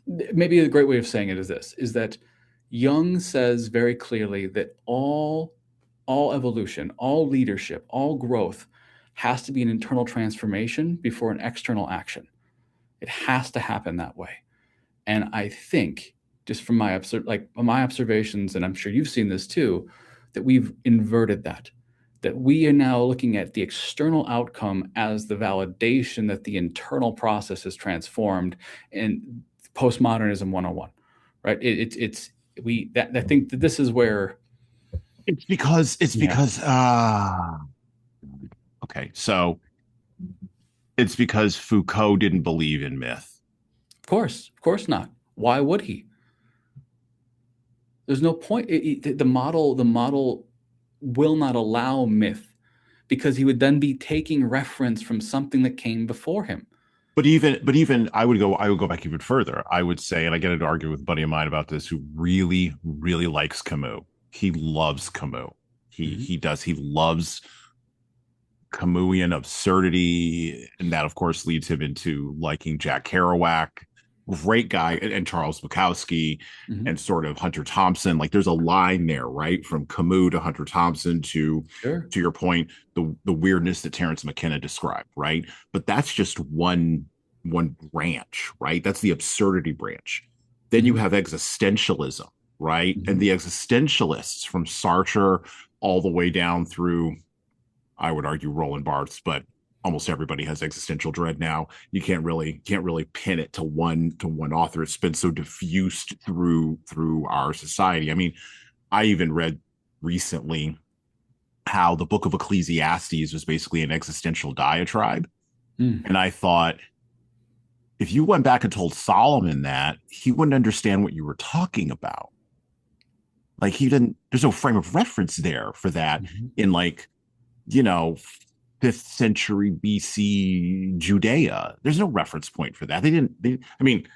[SPEAKER 2] maybe a great way of saying it is this, is that Jung says very clearly that all evolution, all leadership, all growth has to be an internal transformation before an external action. It has to happen that way. And I think, just from my observations, and I'm sure you've seen this too, that we've inverted that we are now looking at the external outcome as the validation that the internal process is transformed, in postmodernism 101, right? I think that this is where
[SPEAKER 1] it's because okay, so it's because Foucault didn't believe in myth.
[SPEAKER 2] Of course not. Why would he? There's no point. The model will not allow myth, because he would then be taking reference from something that came before him.
[SPEAKER 1] But even I would go back even further. I would say, and I get into argument with a buddy of mine about this who really, really likes Camus. He loves Camus. He loves Camusian absurdity, and that of course leads him into liking Jack Kerouac, great guy, and Charles Bukowski, and sort of Hunter Thompson. Like there's a line there, right, from Camus to Hunter Thompson to your point, the weirdness that Terence McKenna described, right? But that's just one branch, right? That's the absurdity branch. Then you have existentialism, right? And the existentialists from Sartre all the way down through, I would argue, Roland Barthes, but almost everybody has existential dread now. You can't really pin it to one author. It's been so diffused through our society. I mean, I even read recently how the book of Ecclesiastes was basically an existential diatribe. And I thought, if you went back and told Solomon that, he wouldn't understand what you were talking about. Like there's no frame of reference there for that in 5th century BC Judea. There's no reference point for that. I mean,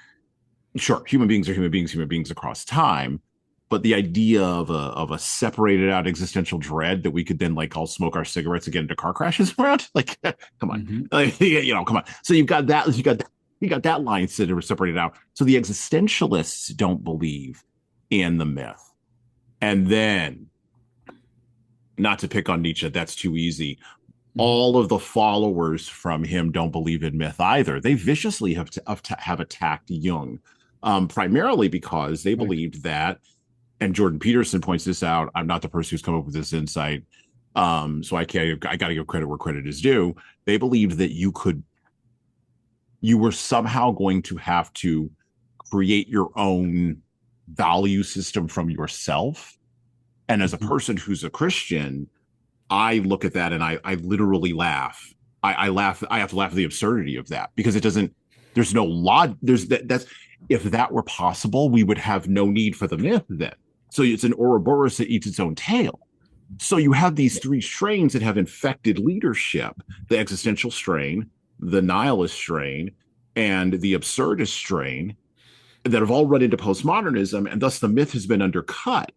[SPEAKER 1] sure, human beings are human beings across time, but the idea of a separated out existential dread that we could then all smoke our cigarettes and get into car crashes around, come on, come on. So you got that line separated out. So the existentialists don't believe in the myth. And then, not to pick on Nietzsche, that's too easy,
[SPEAKER 2] Mhm.
[SPEAKER 1] all of the followers from him don't believe in myth either. They viciously have attacked Jung, primarily because they
[SPEAKER 2] Right.
[SPEAKER 1] believed that, and Jordan Peterson points this out. I'm not the person who's come up with this insight, so I can't. I got to give credit where credit is due. They believed that you were somehow going to have to create your own value system from yourself. And as a
[SPEAKER 2] Mhm.
[SPEAKER 1] person who's a Christian, I look at that and I literally laugh. I laugh. I have to laugh at the absurdity of that because it doesn't. There's no lot. There's that. That's if that were possible, we would have no need for the myth then. So it's an Ouroboros that eats its own tail. So you have these three strains that have infected leadership: the existential strain, the nihilist strain, and the absurdist strain that have all run into postmodernism, and thus the myth has been undercut.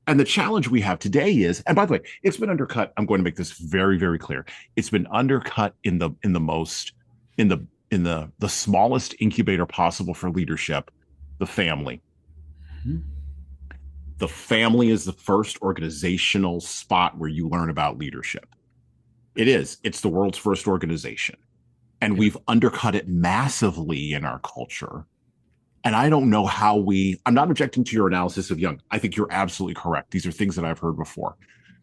[SPEAKER 1] And the challenge we have today is, and by the way, it's been undercut. I'm going to make this very, very clear. It's been undercut in the most in the smallest incubator possible for leadership, the family.
[SPEAKER 2] Mhm.
[SPEAKER 1] The family is the first organizational spot where you learn about leadership. It is. It's the world's first organization. And
[SPEAKER 2] Yeah.
[SPEAKER 1] we've undercut it massively in our culture. And I don't know how I'm not objecting to your analysis of Jung. I think you're absolutely correct. These are things that I've heard before.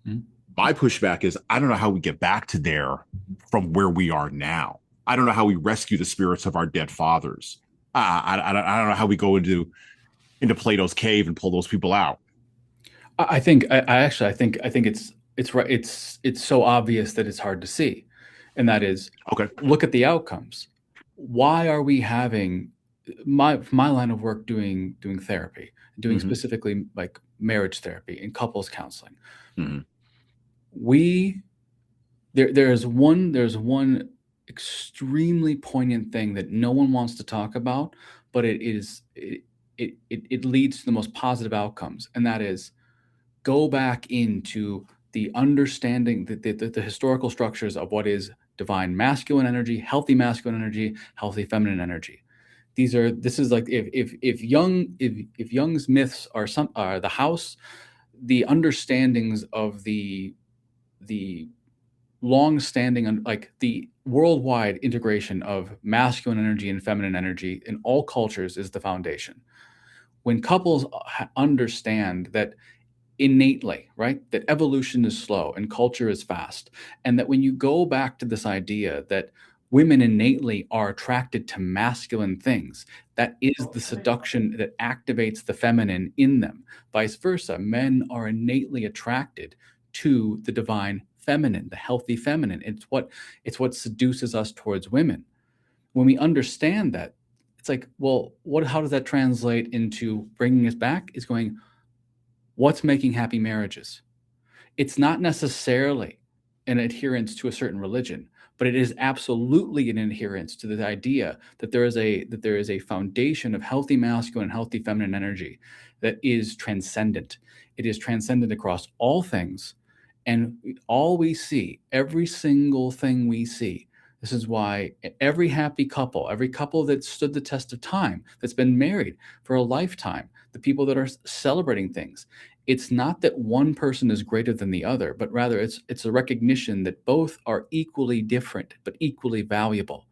[SPEAKER 2] Mhm.
[SPEAKER 1] My pushback is I don't know how we get back to there from where we are now. I don't know how we rescue the spirits of our dead fathers. I don't know how we go into Plato's cave and pull those people out.
[SPEAKER 2] I think I actually I think it's right. It's so obvious that it's hard to see, and that is,
[SPEAKER 1] Okay.
[SPEAKER 2] look at the outcomes. Why are we having my line of work doing therapy, doing
[SPEAKER 1] Mm-hmm.
[SPEAKER 2] specifically like marriage therapy and couples counseling?
[SPEAKER 1] Mm-hmm.
[SPEAKER 2] We there's one extremely poignant thing that no one wants to talk about, but it leads to the most positive outcomes, and that is, go back into the understanding, the historical structures of what is divine masculine energy, healthy feminine energy. This is like, if Jung's myths are the house, the understandings of the long-standing, like the worldwide integration of masculine energy and feminine energy in all cultures, is the foundation. When couples understand that innately, right, that evolution is slow and culture is fast, and that when you go back to this idea that women innately are attracted to masculine things, that is the seduction that activates the feminine in them. Vice versa, men are innately attracted to the divine feminine, the healthy feminine. It's what seduces us towards women. When we understand that, it's like, well, how does that translate into bringing us back? Is going, what's making happy marriages? It's not necessarily an adherence to a certain religion, but it is absolutely an adherence to the idea that there is a foundation of healthy masculine and healthy feminine energy that is transcendent. It is transcendent across all things, and all we see, every single thing we see. This is why every couple that stood the test of time, that's been married for a lifetime, the people that are celebrating things, it's not that one person is greater than the other, but rather it's a recognition that both are equally different but equally valuable.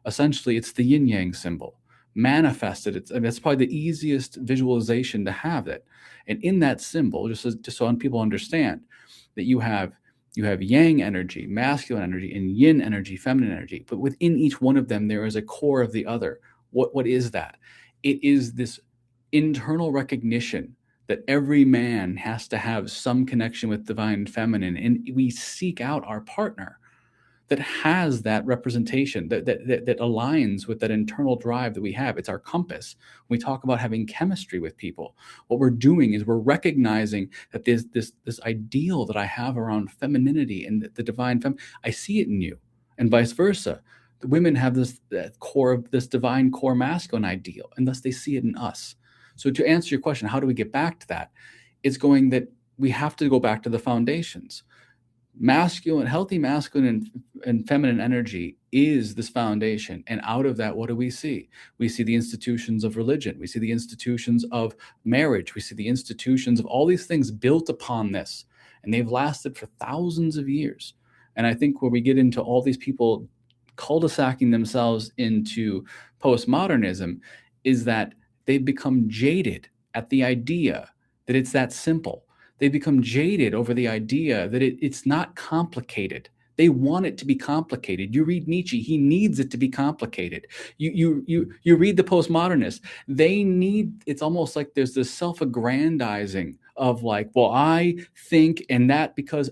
[SPEAKER 2] Essentially, it's the yin yang symbol manifested. That's probably the easiest visualization to have it. And in that symbol, just so people understand, that you have yang energy, masculine energy, and yin energy, feminine energy. But within each one of them, there is a core of the other. What is that? It is this internal recognition that every man has to have some connection with divine feminine, and we seek out our partner that has that representation, that aligns with that internal drive that we have. It's our compass. When we talk about having chemistry with people, what we're doing is we're recognizing that there's this ideal that I have around femininity and the divine I see it in you, and vice versa. The women have this divine core masculine ideal, and thus they see it in us. So to answer your question, how do we get back to that? It's going that we have to go back to the foundations. Healthy masculine and feminine energy is this foundation. And out of that, what do we see? We see the institutions of religion. We see the institutions of marriage. We see the institutions of all these things built upon this. And they've lasted for thousands of years. And I think where we get into all these people cul-de-sacing themselves into postmodernism is that they become jaded at the idea that it's that simple. They become jaded over the idea that it's not complicated. They want it to be complicated. You read Nietzsche, he needs it to be complicated. You read the postmodernists, they need, it's almost like there's this self-aggrandizing of like, well, I think, and that because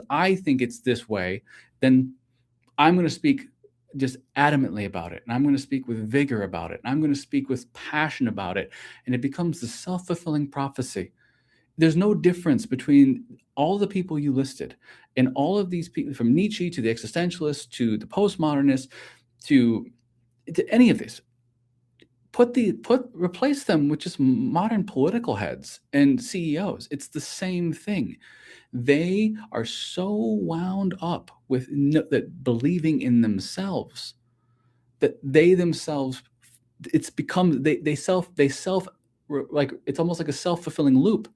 [SPEAKER 2] I think it's this way, then I'm going to speak just adamantly about it. And I'm going to speak with vigor about it. And I'm going to speak with passion about it. And it becomes the self-fulfilling prophecy. There's no difference between all the people you listed and all of these people, from Nietzsche to the existentialists to the postmodernists to any of these. Replace them with just modern political heads and CEOs. It's the same thing. They are so wound up with that believing in themselves that they themselves, it's become they self like, it's almost like a self-fulfilling loop.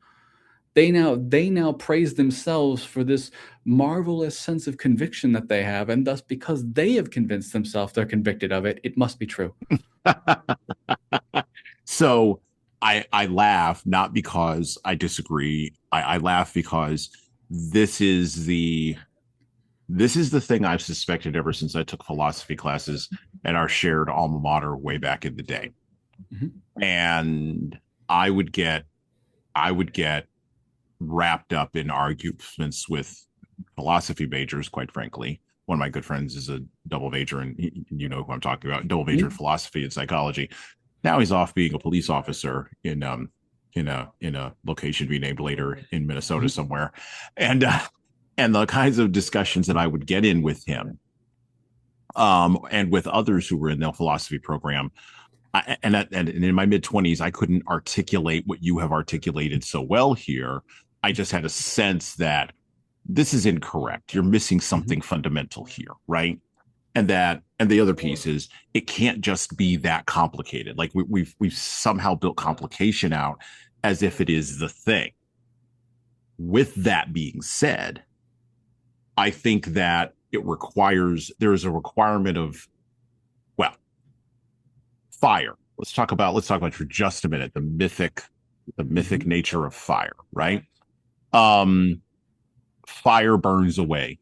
[SPEAKER 2] They now praise themselves for this marvelous sense of conviction that they have, and thus, because they have convinced themselves they're convicted of it, it must be true.
[SPEAKER 1] So I laugh not because I disagree. I laugh because this is the thing I've suspected ever since I took philosophy classes at our shared alma mater way back in the day. Mm-hmm. And I would get wrapped up in arguments with philosophy majors, quite frankly. One of my good friends is a double major, and you know who I'm talking about, double major in philosophy and psychology. Now he's off being a police officer in a location to be named later in Minnesota somewhere. And the kinds of discussions that I would get in with him, and with others who were in the philosophy program, and in my mid-20s, I couldn't articulate what you have articulated so well here. I just had a sense that this is incorrect. You're missing something fundamental here, right? And the other piece is, it can't just be that complicated. Like we've somehow built complication out as if it is the thing. With that being said, I think that there is a requirement of, well, fire. Let's talk about for just a minute the mythic nature of fire, right? Fire burns away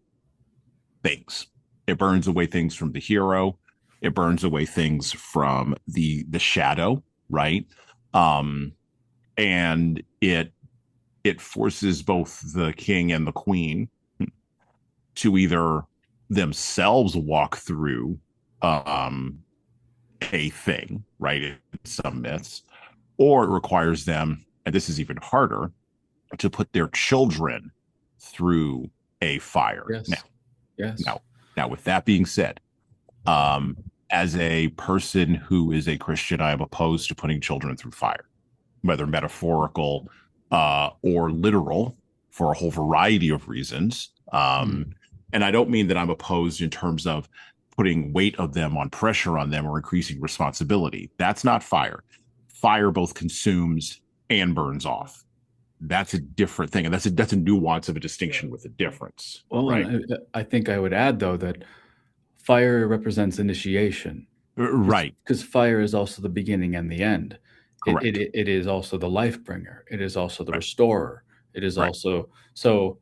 [SPEAKER 1] things. It burns away things from the hero. It burns away things from the shadow, right? And it forces both the king and the queen to either themselves walk through a thing, right, in some myths, or it requires them, and this is even harder, to put their children through a fire.
[SPEAKER 2] Yes.
[SPEAKER 1] Now, with that being said, as a person who is a Christian, I am opposed to putting children through fire, whether metaphorical or literal, for a whole variety of reasons. And I don't mean that I'm opposed in terms of putting weight of them on pressure on them or increasing responsibility. That's not fire. Fire both consumes and burns off. That's a different thing. And that's a nuance of a distinction with a difference.
[SPEAKER 2] Well,
[SPEAKER 1] right?
[SPEAKER 2] I think I would add, though, that fire represents initiation.
[SPEAKER 1] Right.
[SPEAKER 2] Because fire is also the beginning and the end.
[SPEAKER 1] Correct.
[SPEAKER 2] It is also the life bringer. It is also the restorer. It is also, so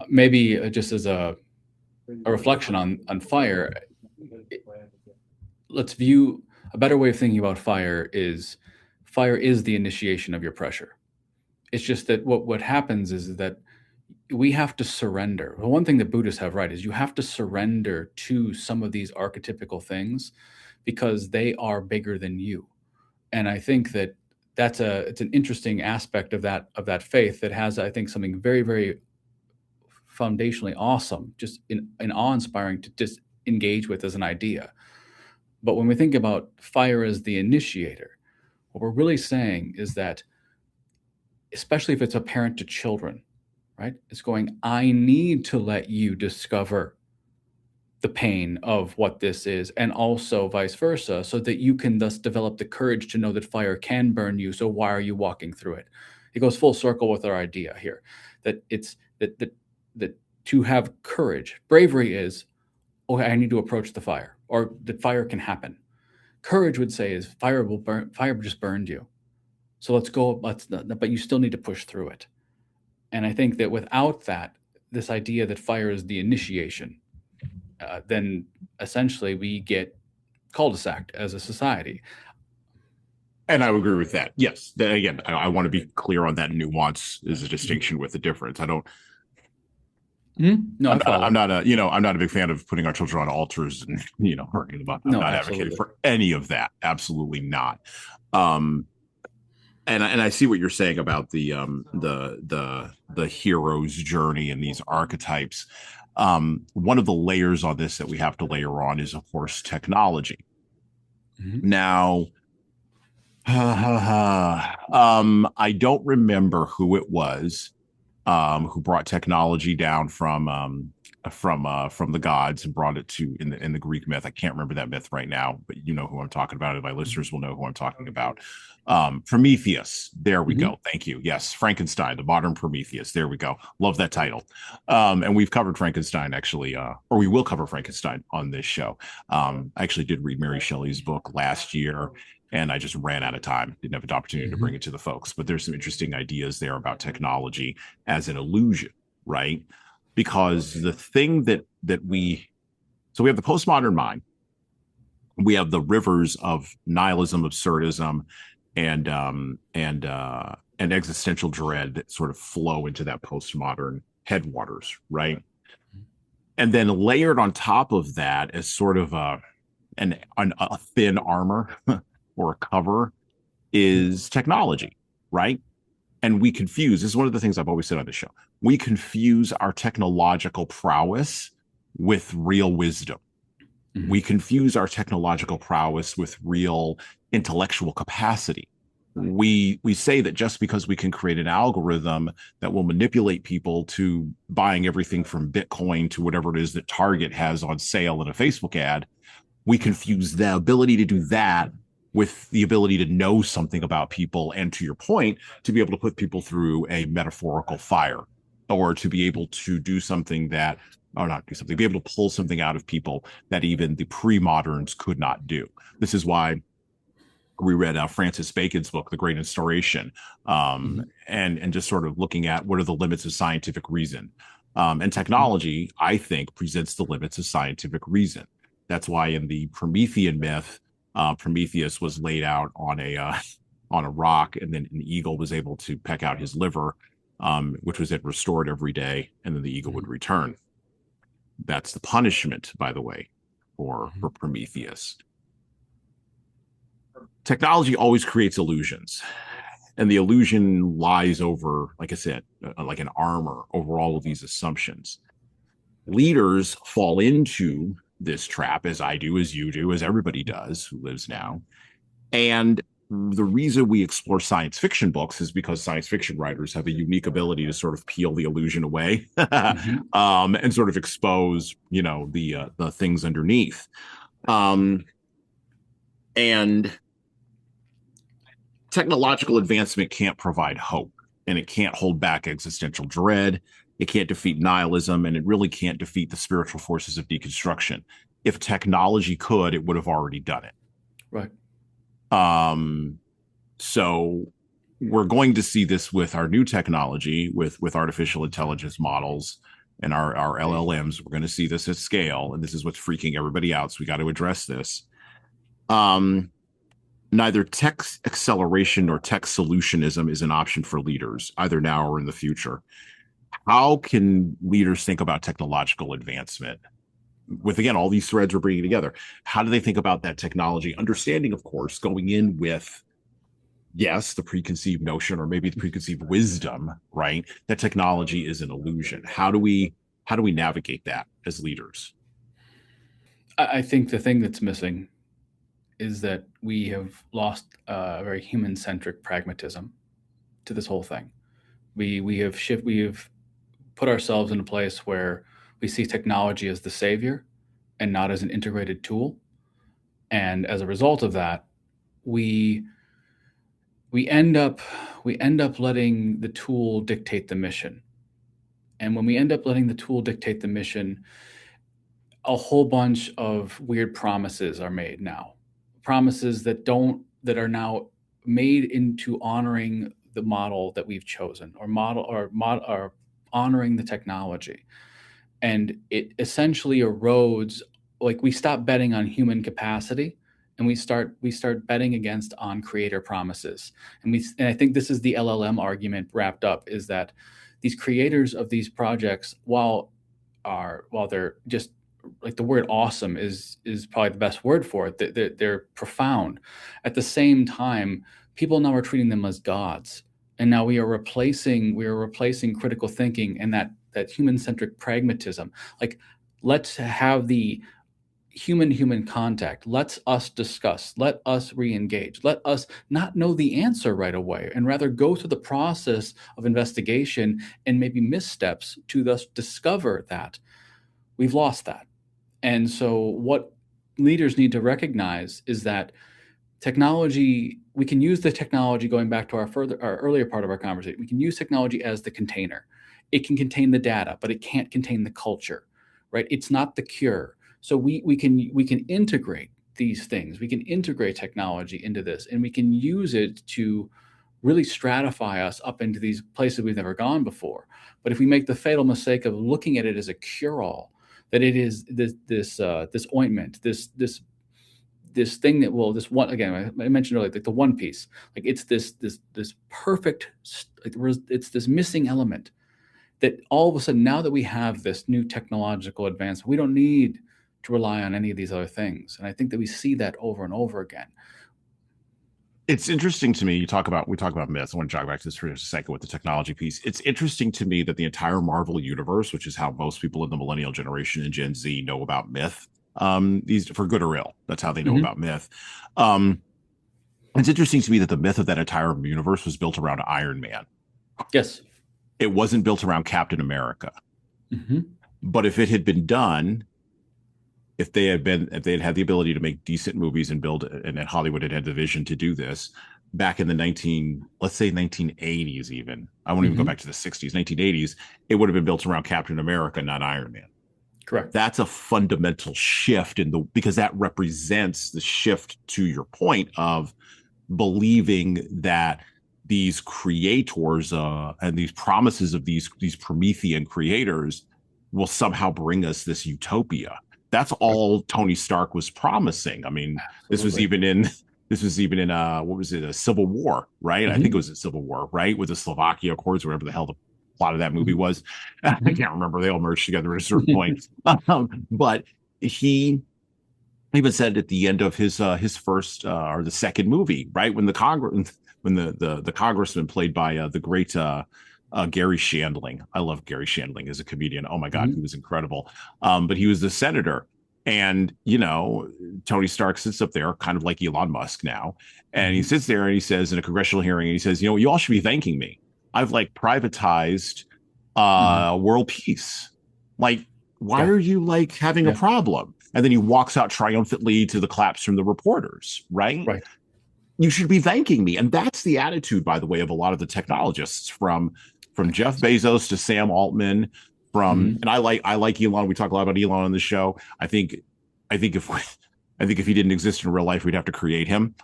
[SPEAKER 2] maybe just as a reflection on fire, let's view a better way of thinking about fire is the initiation of your pressure. It's just that what happens is that we have to surrender. Well, one thing that Buddhists have right is you have to surrender to some of these archetypical things because they are bigger than you. And I think that it's an interesting aspect of that faith that has, I think, something very, very foundationally awesome, just in awe-inspiring to just engage with as an idea. But when we think about fire as the initiator, what we're really saying is that, especially if it's a parent to children, right? It's going, I need to let you discover the pain of what this is, and also vice versa, so that you can thus develop the courage to know that fire can burn you. So why are you walking through it? It goes full circle with our idea here that it's that to have courage. Bravery is, okay, I need to approach the fire, or the fire can happen. Courage would say is fire will burn, fire just burned you. So let's go, but you still need to push through it. And I think that without that, this idea that fire is the initiation, then essentially we get cul-de-sac as a society.
[SPEAKER 1] And I would agree with that. Yes. Again, I want to be clear on that nuance is a distinction with a difference. I don't.
[SPEAKER 2] No,
[SPEAKER 1] I'm not a big fan of putting our children on altars and hurting them up. I'm not advocating for any of that. Absolutely not. And I see what you're saying about the hero's journey and these archetypes. One of the layers on this that we have to layer on is, of course, technology. Now, I don't remember who it was who brought technology down from the gods and brought it to in the Greek myth. I can't remember that myth right now, but you know who I'm talking about. And my listeners will know who I'm talking about. Prometheus. There we go. Thank you. Yes, Frankenstein, the modern Prometheus. There we go. Love that title. And we've covered Frankenstein actually, or we will cover Frankenstein on this show. I actually did read Mary Shelley's book last year, and I just ran out of time. Didn't have an opportunity to bring it to the folks. But there's some interesting ideas there about technology as an illusion, right? Because the thing that we have the postmodern mind, we have the rivers of nihilism, absurdism, and existential dread that sort of flow into that postmodern headwaters, right? And then layered on top of that as sort of a thin armor or a cover is technology, right? And we confuse, this is one of the things I've always said on the show, we confuse our technological prowess with real wisdom. We confuse our technological prowess with real intellectual capacity. We say that just because we can create an algorithm that will manipulate people to buying everything from Bitcoin to whatever it is that Target has on sale in a Facebook ad, we confuse the ability to do that with the ability to know something about people, and to your point, to be able to put people through a metaphorical fire, or to be able to do something that, or not do something, be able to pull something out of people that even the pre-moderns could not do. This is why we read Francis Bacon's book, The Great Instauration, and just sort of looking at what are the limits of scientific reason. And technology, I think, presents the limits of scientific reason. That's why in the Promethean myth, Prometheus was laid out on a rock, and then an eagle was able to peck out his liver, which was then restored every day, and then the eagle would return. That's the punishment, by the way, for Prometheus. Technology always creates illusions, and the illusion lies over, like I said, like an armor over all of these assumptions. Leaders fall into this trap, as I do, as you do, as everybody does who lives now. And the reason we explore science fiction books is because science fiction writers have a unique ability to sort of peel the illusion away and sort of expose, the things underneath. And technological advancement can't provide hope, and it can't hold back existential dread. It can't defeat nihilism, and it really can't defeat the spiritual forces of deconstruction. If technology could, it would have already done it.
[SPEAKER 2] Right.
[SPEAKER 1] So we're going to see this with our new technology, with artificial intelligence models and our LLMs. We're going to see this at scale, and this is what's freaking everybody out. So we got to address this. Neither tech acceleration nor tech solutionism is an option for leaders, either now or in the future. How can leaders think about technological advancement? With, again, all these threads we're bringing together, how do they think about that technology? Understanding, of course, going in with, yes, the preconceived notion, or maybe the preconceived wisdom, right? That technology is an illusion. How do we navigate that as leaders?
[SPEAKER 2] I think the thing that's missing is that we have lost a very human-centric pragmatism to this whole thing. We have put ourselves in a place where we see technology as the savior and not as an integrated tool. And as a result of that, we end up letting the tool dictate the mission. And when we end up letting the tool dictate the mission, a whole bunch of weird promises are made now. Promises that are now made into honoring the model that we've chosen, or honoring the technology. And it essentially erodes, like, we stop betting on human capacity, and we start betting against on creator promises. And I think this is the LLM argument wrapped up, is that these creators of these projects, while they're just, like, the word awesome is probably the best word for it. They're profound. At the same time, people now are treating them as gods, and now we are replacing critical thinking and that human centric pragmatism. Like, let's have the human contact. Let's us discuss. Let us re-engage. Let us not know the answer right away, and rather go through the process of investigation and maybe missteps to thus discover that we've lost that. And so what leaders need to recognize is that technology, we can use the technology, going back to our earlier part of our conversation, we can use technology as the container. It can contain the data, but it can't contain the culture, right? It's not the cure. So we can integrate these things. We can integrate technology into this, and we can use it to really stratify us up into these places we've never gone before. But if we make the fatal mistake of looking at it as a cure-all, that it is this ointment, this thing that will, this one, again, I mentioned earlier, like the one piece, like it's this perfect, like, it's this missing element that all of a sudden, now that we have this new technological advance, we don't need to rely on any of these other things. And I think that we see that over and over again.
[SPEAKER 1] It's interesting to me. We talk about myths. I want to jog back to this for a second with the technology piece. It's interesting to me that the entire Marvel universe, which is how most people in the millennial generation and Gen Z know about myth, these, for good or ill, that's how they know about myth. It's interesting to me that the myth of that entire universe was built around Iron Man.
[SPEAKER 2] Yes.
[SPEAKER 1] It wasn't built around Captain America.
[SPEAKER 2] Mm-hmm.
[SPEAKER 1] But if it had been done, if they had had the ability to make decent movies and build, and Hollywood had the vision to do this back in the 1980s, even, I won't even go back to the 60s, 1980s, it would have been built around Captain America, not Iron Man.
[SPEAKER 2] Correct.
[SPEAKER 1] That's a fundamental shift because that represents the shift, to your point, of believing that these creators and these promises of these Promethean creators will somehow bring us this utopia. That's all Tony Stark was promising. I mean, Absolutely. this was even in what was it, a Civil War, right? I think it was a Civil War, right? With the Slovakia Accords, whatever the hell the plot of that movie was. I can't remember. They all merged together at a certain point. But he even said at the end of his first or the second movie, right, when the congressman played by the great Gary Shandling. I love Gary Shandling as a comedian. Oh my God, he was incredible. But he was the senator. And, Tony Stark sits up there kind of like Elon Musk now. And he sits there and he says in a congressional hearing, and he says, you all should be thanking me. I've privatized world peace. Like, why are you having a problem? And then he walks out triumphantly to the claps from the reporters, right?
[SPEAKER 2] Right.
[SPEAKER 1] You should be thanking me. And that's the attitude, by the way, of a lot of the technologists, from Jeff Bezos to Sam Altman, and I like Elon. We talk a lot about Elon on the show. I think if he didn't exist in real life, we'd have to create him.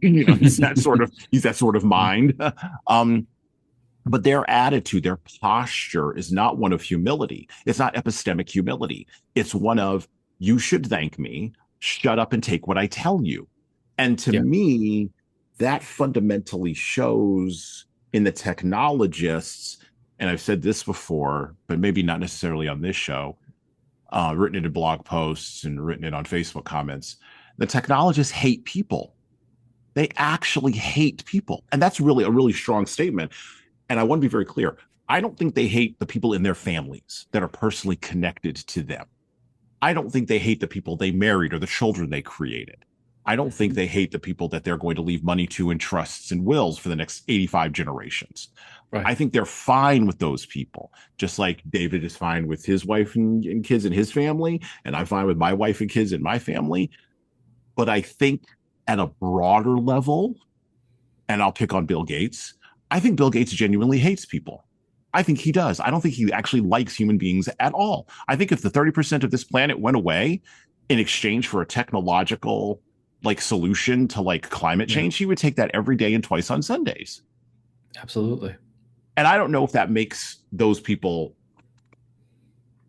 [SPEAKER 1] He's that sort of mind. But their attitude, their posture is not one of humility. It's not epistemic humility. It's one of, you should thank me, shut up and take what I tell you. And to me, that fundamentally shows in the technologists, and I've said this before, but maybe not necessarily on this show, written it in blog posts and written it on Facebook comments, the technologists hate people. They actually hate people. And that's really a really strong statement. And I want to be very clear. I don't think they hate the people in their families that are personally connected to them. I don't think they hate the people they married or the children they created. I don't think they hate the people that they're going to leave money to in trusts and wills for the next 85 generations. Right. I think they're fine with those people, just like David is fine with his wife and kids and his family, and I'm fine with my wife and kids and my family. But I think at a broader level, and I'll pick on Bill Gates, I think Bill Gates genuinely hates people. I think he does. I don't think he actually likes human beings at all. I think if the 30% of this planet went away in exchange for a technological like solution to like climate
[SPEAKER 2] Yeah,
[SPEAKER 1] change, he would take that every day and twice on Sundays.
[SPEAKER 2] absolutely.
[SPEAKER 1] And I don't know if that makes those people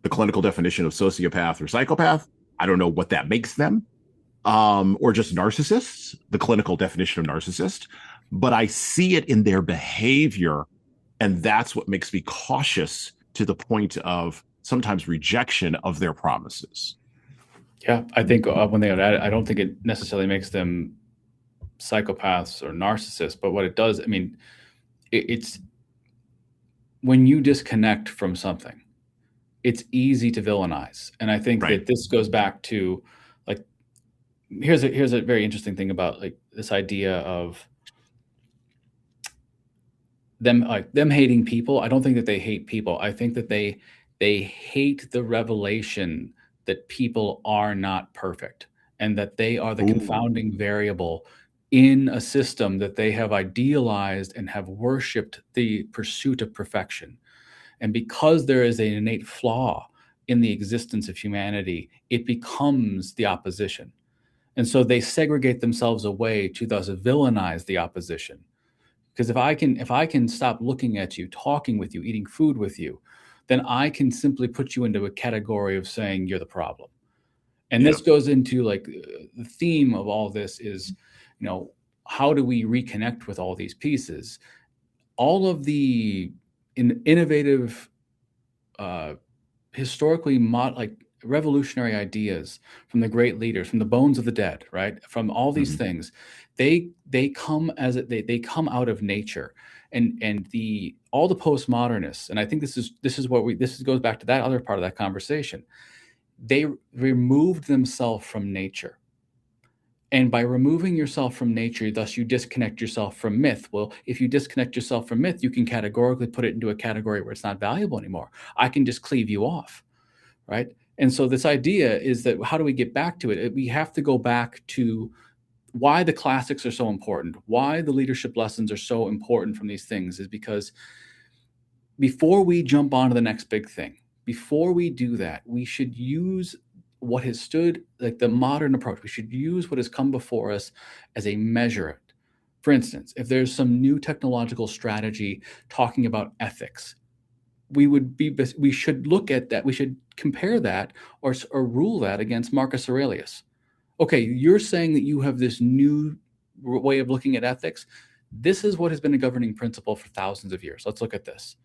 [SPEAKER 1] the clinical definition of sociopath or psychopath. I don't know what that makes them, or just narcissists, the clinical definition of narcissist. But I see it in their behavior. And that's what makes me cautious to the point of sometimes rejection of their promises.
[SPEAKER 2] Yeah, I think when they add it, I don't think it necessarily makes them psychopaths or narcissists, but what it does, I mean, it's when you disconnect from something, it's easy to villainize. And I think
[SPEAKER 1] Right.
[SPEAKER 2] that this goes back to like here's a very interesting thing about like this idea of them hating people. I don't think that they hate people. I think that they hate the revelation that people are not perfect and that they are the
[SPEAKER 1] Ooh.
[SPEAKER 2] confounding variable in a system that they have idealized and have worshiped the pursuit of perfection. And because there is an innate flaw in the existence of humanity, it becomes the opposition. And so they segregate themselves away to thus villainize the opposition. Because if I can stop looking at you, talking with you, eating food with you, then I can simply put you into a category of saying you're the problem. And
[SPEAKER 1] Yeah.
[SPEAKER 2] this goes into like the theme of all this is, you know, how do we reconnect with all these pieces? All of the innovative uh, historically like revolutionary ideas from the great leaders, from the bones of the dead, right? From all these
[SPEAKER 1] Mm-hmm.
[SPEAKER 2] things, they come they come out of nature, and the all the postmodernists, and I think this is what we this goes back to that other part of that conversation. They removed themselves from nature. And by removing yourself from nature, thus you disconnect yourself from myth. Well, if you disconnect yourself from myth, you can categorically put it into a category where it's not valuable anymore. I can just cleave you off, right? And so this idea is that how do we get back to it? We have to go back to why the classics are so important, why the leadership lessons are so important from these things is because before we jump onto the next big thing, before we do that, we should use what has stood like the modern approach. We should use what has come before us as a measure. For instance, if there's some new technological strategy talking about ethics, we should look at that. We should compare that or rule that against Marcus Aurelius. Okay, you're saying that you have this new way of looking at ethics. This is what has been a governing principle for thousands of years. Let's look at this.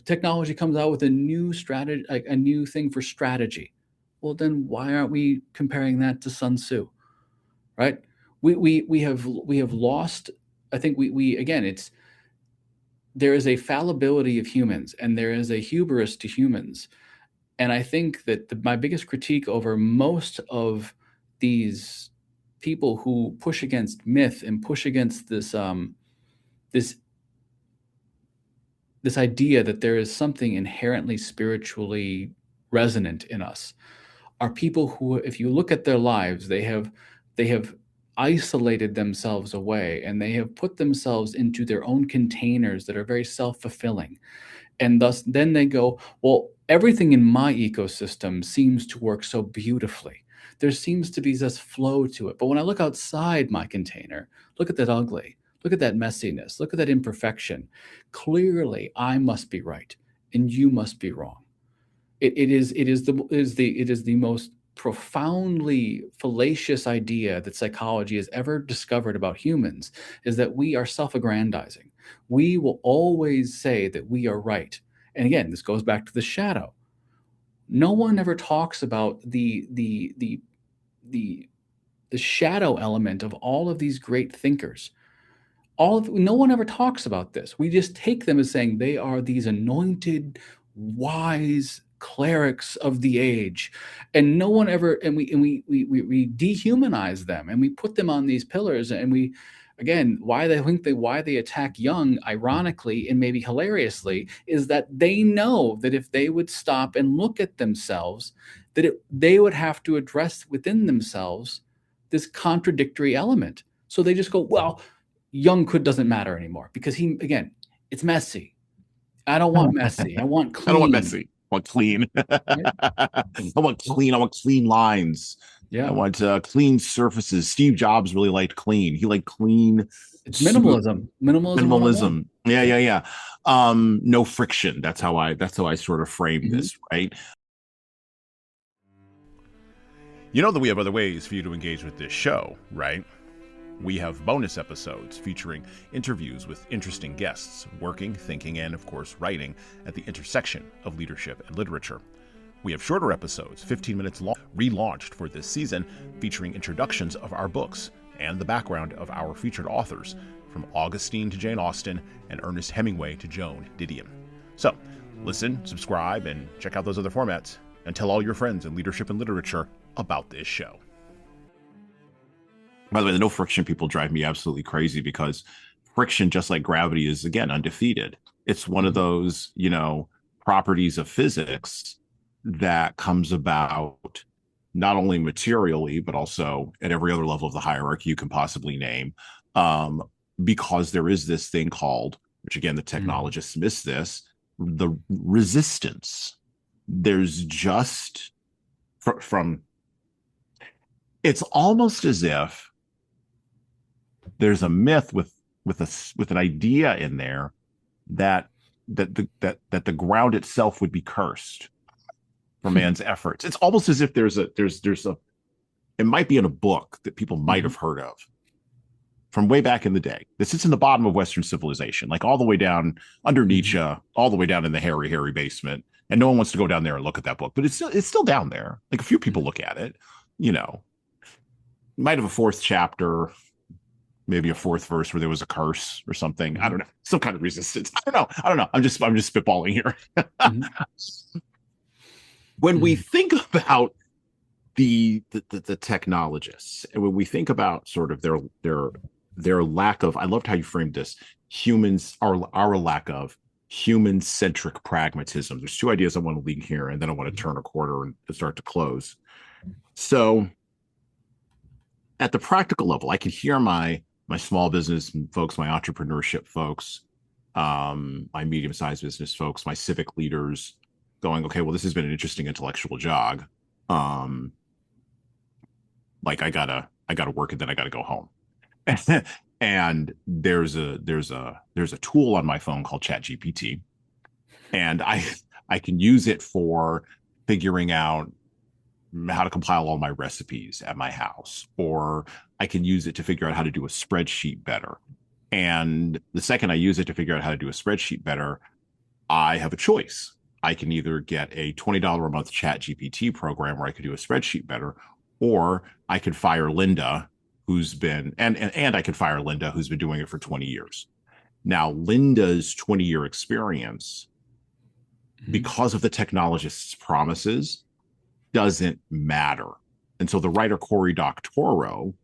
[SPEAKER 2] Technology comes out with a new strategy, like a new thing for strategy. Well, then why aren't we comparing that to Sun Tzu, right? We have lost. I think we again, it's there is a fallibility of humans and there is a hubris to humans. And I think that my biggest critique over most of these people who push against myth and push against this this idea that there is something inherently spiritually resonant in us are people who, if you look at their lives, they have isolated themselves away and they have put themselves into their own containers that are very self-fulfilling. And thus then they go, well, everything in my ecosystem seems to work so beautifully. There seems to be this flow to it. But when I look outside my container, look at that ugly, look at that messiness, look at that imperfection. Clearly, I must be right and you must be wrong. It is the most profoundly fallacious idea that psychology has ever discovered about humans is that we are self-aggrandizing. We will always say that we are right. And again, this goes back to the shadow. No one ever talks about the the shadow element of all of these great thinkers. No one ever talks about this. We just take them as saying they are these anointed, wise clerics of the age, and no one ever. And we dehumanize them, and we put them on these pillars, and we. Again, why they attack Jung, ironically and maybe hilariously, is that they know that if they would stop and look at themselves, they would have to address within themselves this contradictory element. So they just go, well, Young doesn't matter anymore because he again, it's messy. I don't want messy. I want
[SPEAKER 1] I don't want
[SPEAKER 2] clean.
[SPEAKER 1] messy. I want clean.
[SPEAKER 2] Right?
[SPEAKER 1] I want clean. I want clean lines. I
[SPEAKER 2] Yeah.
[SPEAKER 1] want clean surfaces. Steve Jobs really liked clean. He liked clean,
[SPEAKER 2] It's
[SPEAKER 1] smooth
[SPEAKER 2] minimalism. Minimalism 101.
[SPEAKER 1] minimalism. Yeah, yeah, yeah. No friction. That's how I sort of frame
[SPEAKER 2] Mhm.
[SPEAKER 1] this, right? You know that we have other ways for you to engage with this show, right? We have bonus episodes featuring interviews with interesting guests, working, thinking, and of course, writing at the intersection of leadership and literature. We have shorter episodes, 15 minutes long, relaunched for this season, featuring introductions of our books and the background of our featured authors, from Augustine to Jane Austen and Ernest Hemingway to Joan Didion. So, listen, subscribe, and check out those other formats, and tell all your friends in leadership and literature about this show. By the way, the no friction people drive me absolutely crazy because friction, just like gravity, is again undefeated. It's one of
[SPEAKER 2] Mhm.
[SPEAKER 1] those, properties of physics that comes about not only materially, but also at every other level of the hierarchy you can possibly name. Um, because there is this thing called, which again, the
[SPEAKER 2] Mm.
[SPEAKER 1] technologists miss this, the resistance. There's just from it's almost as if there's a myth with an idea in there that that the ground itself would be cursed for man's efforts. It's almost as if there's a it might be in a book that people might
[SPEAKER 2] Mhm.
[SPEAKER 1] have heard of from way back in the day. This sits in the bottom of Western civilization, like all the way down under Nietzsche,
[SPEAKER 2] Mhm.
[SPEAKER 1] all the way down in the hairy basement. And no one wants to go down there and look at that book, but it's still down there. Like a few people
[SPEAKER 2] Mhm.
[SPEAKER 1] look at it, you know. Might have a fourth chapter, maybe a fourth verse where there was a curse or something. I
[SPEAKER 2] Mhm.
[SPEAKER 1] don't know, some kind of resistance. I don't know. I'm just spitballing here.
[SPEAKER 2] Mhm.
[SPEAKER 1] When we
[SPEAKER 2] Mhm.
[SPEAKER 1] think about the technologists, and when we think about sort of their lack of, I loved how you framed this, humans, our lack of human centric pragmatism. There's two ideas I want to leave here, and then I want to
[SPEAKER 2] Mhm.
[SPEAKER 1] turn a quarter and start to close. So at the practical level, I can hear my small business folks, my entrepreneurship folks, my medium sized business folks, my civic leaders going, okay, well, this has been an interesting intellectual jog. Um, like I gotta work and then I gotta go home. And there's a tool on my phone called ChatGPT, and I can use it for figuring out how to compile all my recipes at my house, or I can use it to figure out how to do a spreadsheet better. And the second I use it to figure out how to do a spreadsheet better, I have a choice. I can either get a $20 a month chat GPT program where I could do a spreadsheet better, or I could fire Linda, who's been, and I could fire Linda, who's been doing it for 20 years. Now, Linda's 20-year experience,
[SPEAKER 2] Mhm.
[SPEAKER 1] because of the technologist's promises, doesn't matter. And so the writer Cory Doctorow,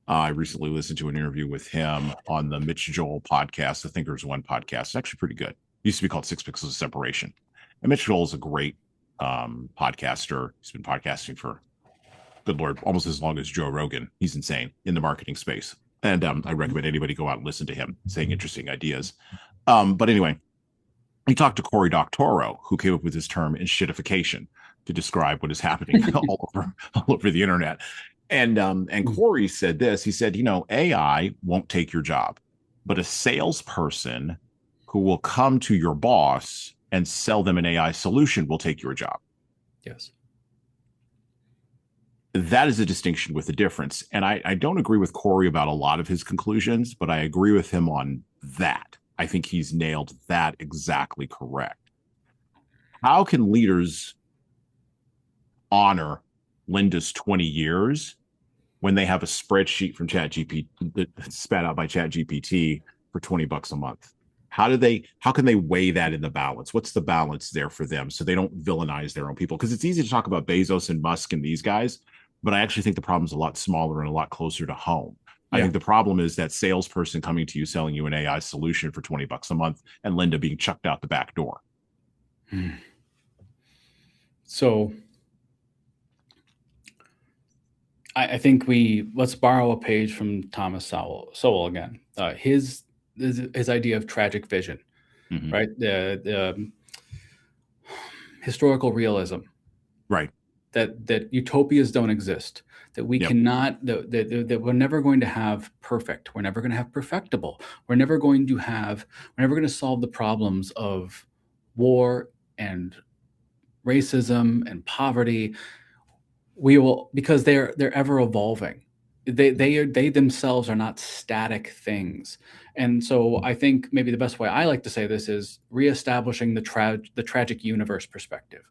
[SPEAKER 1] I recently listened to an interview with him on the Mitch Joel podcast, the Thinkers One podcast. It's actually pretty good. It used to be called Six Pixels of Separation. And Mitch Joel is a great podcaster. He's been podcasting for, good Lord, almost as long as Joe Rogan. He's insane in the marketing space. And I recommend anybody go out and listen to him saying interesting ideas. But anyway, he talked to Cory Doctorow, who came up with this term "shitification" to describe what is happening all over the internet. And
[SPEAKER 2] Mhm.
[SPEAKER 1] Corey said this. He said, AI won't take your job, but a salesperson who will come to your boss and sell them an AI solution will take your job.
[SPEAKER 2] Yes.
[SPEAKER 1] That is a distinction with a difference. And I don't agree with Corey about a lot of his conclusions, but I agree with him on that. I think he's nailed that exactly correct. How can leaders honor Linda's 20 years when they have a spreadsheet from ChatGPT that's spat out by ChatGPT for $20 a month? How can they weigh that in the balance? What's the balance there for them so they don't villainize their own people? Because it's easy to talk about Bezos and Musk and these guys, but I actually think the problem's a lot smaller and a lot closer to home. I
[SPEAKER 2] Yeah.
[SPEAKER 1] think the problem is that salesperson coming to you selling you an AI solution for $20 a month and Linda being chucked out the back door.
[SPEAKER 2] Mhm. So I think let's borrow a page from Thomas Sowell again. His idea of tragic vision.
[SPEAKER 1] Hmm.
[SPEAKER 2] right? The historical realism,
[SPEAKER 1] Right.
[SPEAKER 2] that utopias don't exist, that we
[SPEAKER 1] Yep.
[SPEAKER 2] cannot, that we're never going to have perfect, we're never going to have perfectible, we're never going to solve the problems of war and racism and poverty. We will, because they're ever evolving. They themselves are not static things. And so I think maybe the best way I like to say this is reestablishing the tragic universe perspective.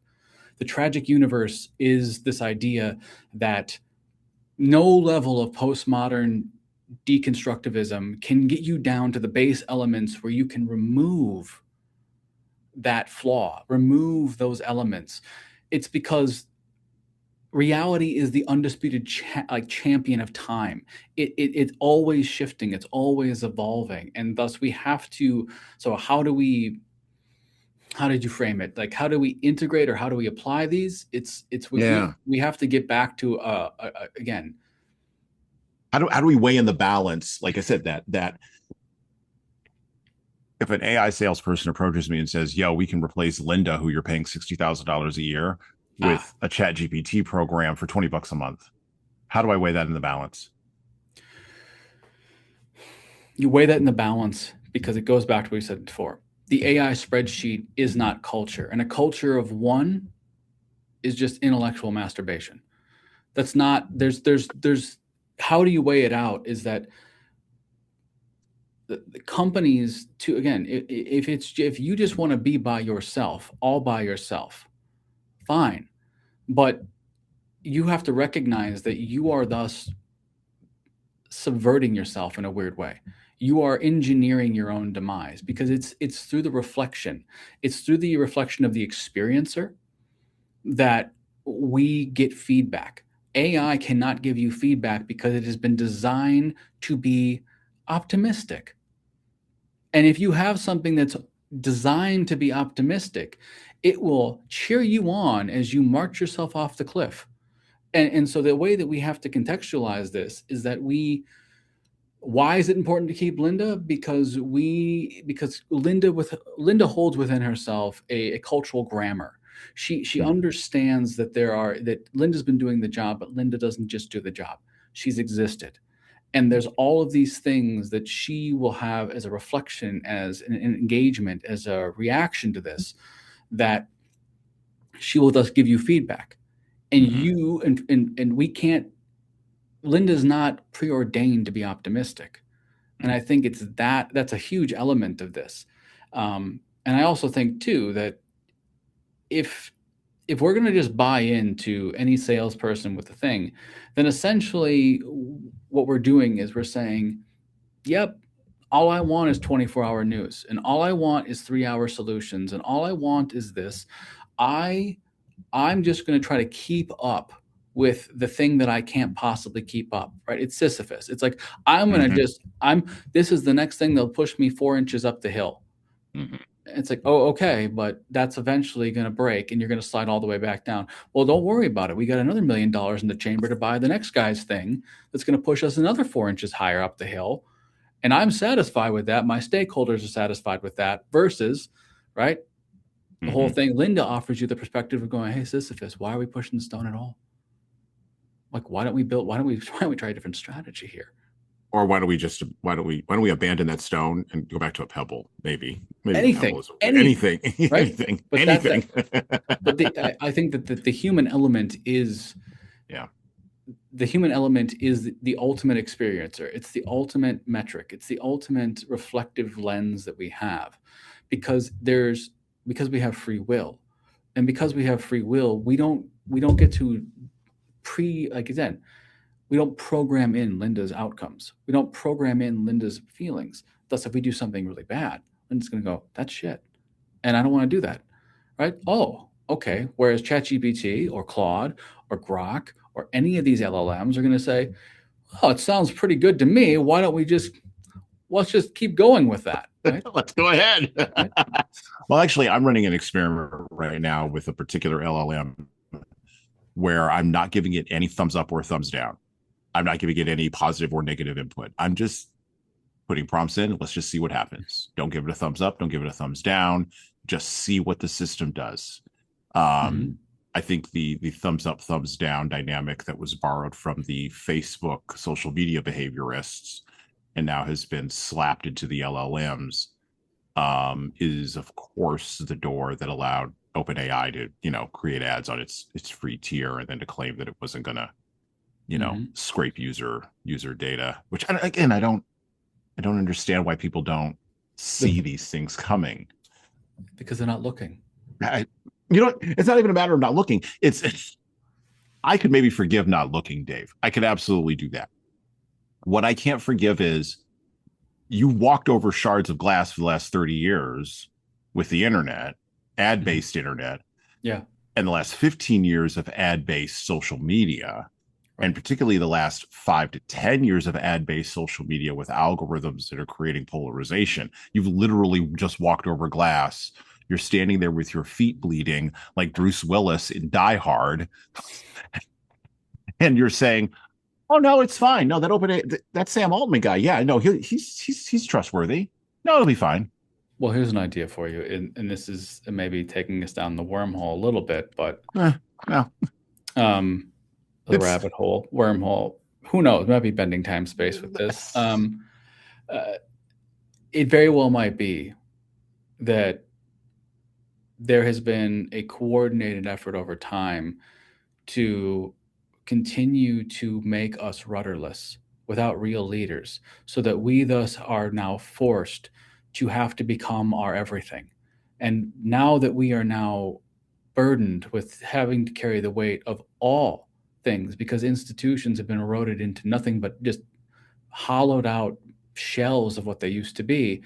[SPEAKER 2] The tragic universe is this idea that no level of postmodern deconstructivism can get you down to the base elements where you can remove that flaw, remove those elements. It's because reality is the undisputed champion of time. It's always shifting, it's always evolving, and thus we have to. So how did you frame it? Like, how do we integrate or how do we apply these?
[SPEAKER 1] Yeah.
[SPEAKER 2] We have to get back to again.
[SPEAKER 1] How do we weigh in the balance? Like I said, that if an AI salesperson approaches me and says, "Yo, we can replace Linda, who you're paying $60,000 a year,
[SPEAKER 2] Ah,
[SPEAKER 1] with a Chat GPT program for $20 a month," how do I weigh that in the balance?
[SPEAKER 2] you weigh that in the balance because it goes back to what we said before. The AI spreadsheet is not culture, and a culture of one is just intellectual masturbation. That's not. There's. How do you weigh it out? Is that the companies to, again, if you just want to be by yourself, all by yourself, fine, but you have to recognize that you are thus subverting yourself in a weird way. You are engineering your own demise because it's through the reflection. It's through the reflection of the experiencer that we get feedback. AI cannot give you feedback because it has been designed to be optimistic. And if you have something that's designed to be optimistic, it will cheer you on as you march yourself off the cliff. And so the way that we have to contextualize this is that why is it important to keep Linda? Because Linda holds within herself a cultural grammar. She
[SPEAKER 1] Mhm.
[SPEAKER 2] understands that Linda's been doing the job, but Linda doesn't just do the job. She's existed. And there's all of these things that she will have as a reflection, as an engagement, as a reaction to this, that she will thus give you feedback. And
[SPEAKER 1] Mhm.
[SPEAKER 2] you and we can't, Linda's not preordained to be optimistic. And I think that's a huge element of this. And I also think too that if we're going to just buy into any salesperson with a thing, then essentially what we're doing is we're saying, "Yep, all I want is 24-hour news, and all I want is 3-hour solutions, and all I want is this. I I'm just going to try to keep up with the thing that I can't possibly keep up, right? It's Sisyphus. It's like, I'm going to
[SPEAKER 1] Mhm.
[SPEAKER 2] just, I'm, this is the next thing that'll push me 4 inches up the hill.
[SPEAKER 1] Mhm.
[SPEAKER 2] It's like, oh, okay, but that's eventually going to break and you're going to slide all the way back down. Well, don't worry about it. We got another $1 million in the chamber to buy the next guy's thing that's going to push us another 4 inches higher up the hill. And I'm satisfied with that. My stakeholders are satisfied with that versus, right? The whole
[SPEAKER 1] Mhm.
[SPEAKER 2] thing, Linda offers you the perspective of going, hey, Sisyphus, why are we pushing the stone at all? Like, why don't we why don't we try a different strategy here?
[SPEAKER 1] Or why don't we abandon that stone and go back to a pebble? Maybe a pebble
[SPEAKER 2] Anything,
[SPEAKER 1] is
[SPEAKER 2] anything,
[SPEAKER 1] anything,
[SPEAKER 2] right?
[SPEAKER 1] anything,
[SPEAKER 2] But
[SPEAKER 1] anything.
[SPEAKER 2] I think that the human element is
[SPEAKER 1] Yeah.
[SPEAKER 2] the ultimate experiencer. It's the ultimate metric. It's the ultimate reflective lens that we have, because we have free will, and because we have free will, we don't get to like again, we don't program in Linda's outcomes. We don't program in Linda's feelings. Thus, if we do something really bad, Linda's going to go, that's shit. And I don't want to do that. Right? Oh, okay. Whereas ChatGPT or Claude or Grok or any of these LLMs are going to say, oh, it sounds pretty good to me. Why don't we let's just keep going with that. Right?
[SPEAKER 1] Let's go ahead.
[SPEAKER 2] Right?
[SPEAKER 1] Well, actually, I'm running an experiment right now with a particular LLM where I'm not giving it any thumbs up or thumbs down. I'm not giving it any positive or negative input. I'm just putting prompts in. Let's just see what happens. Don't give it a thumbs up. Don't give it a thumbs down. Just see what the system does.
[SPEAKER 2] Mm-hmm.
[SPEAKER 1] I think the thumbs up, thumbs down dynamic that was borrowed from the Facebook social media behaviorists and now has been slapped into the LLMs is of course the door that allowed OpenAI to, create ads on its free tier and then to claim that it wasn't going to,
[SPEAKER 2] Mm-hmm.
[SPEAKER 1] scrape user data. Which again, I don't understand why people don't see these things coming.
[SPEAKER 2] Because they're not looking.
[SPEAKER 1] I, it's not even a matter of not looking. It's I could maybe forgive not looking, Dave. I could absolutely do that. What I can't forgive is you walked over shards of glass for the last 30 years with the internet, ad-based internet,
[SPEAKER 2] Yeah.
[SPEAKER 1] and the last 15 years of ad-based social media, and
[SPEAKER 2] Right.
[SPEAKER 1] particularly the last 5 to 10 years of ad-based social media with algorithms that are creating polarization. You've literally just walked over glass. You're standing there with your feet bleeding like Bruce Willis in Die Hard, and you're saying, "Oh no, it's fine. No, that Sam Altman guy. Yeah, no, he's trustworthy. No, it'll be fine."
[SPEAKER 2] Well, here's an idea for you, and this is maybe taking us down the wormhole a little bit, but
[SPEAKER 1] No,
[SPEAKER 2] um, the
[SPEAKER 1] it's
[SPEAKER 2] rabbit hole, wormhole. Who knows? Might be bending time space with this. Uh, it very well might be that there has been a coordinated effort over time to continue to make us rudderless without real leaders, so that we thus are now forced to have to become our everything. And now that we are now burdened with having to carry the weight of all things, because institutions have been eroded into nothing but just hollowed out shells of what they used to be,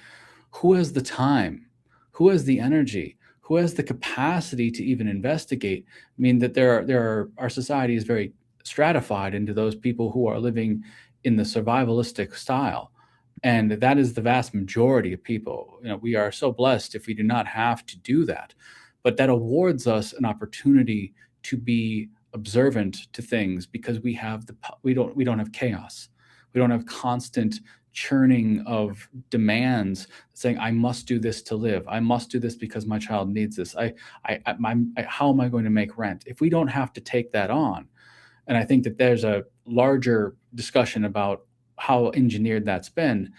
[SPEAKER 2] who has the time? Who has the energy? Who has the capacity to even investigate? I mean, that our society is very stratified into those people who are living in the survivalistic style. And that is the vast majority of people. We are so blessed if we do not have to do that. But that awards us an opportunity to be observant to things, because we don't have chaos. We don't have constant churning of demands saying, I must do this to live. I must do this because my child needs this. How am I going to make rent? If we don't have to take that on, and I think that there's a larger discussion about how engineered that's been.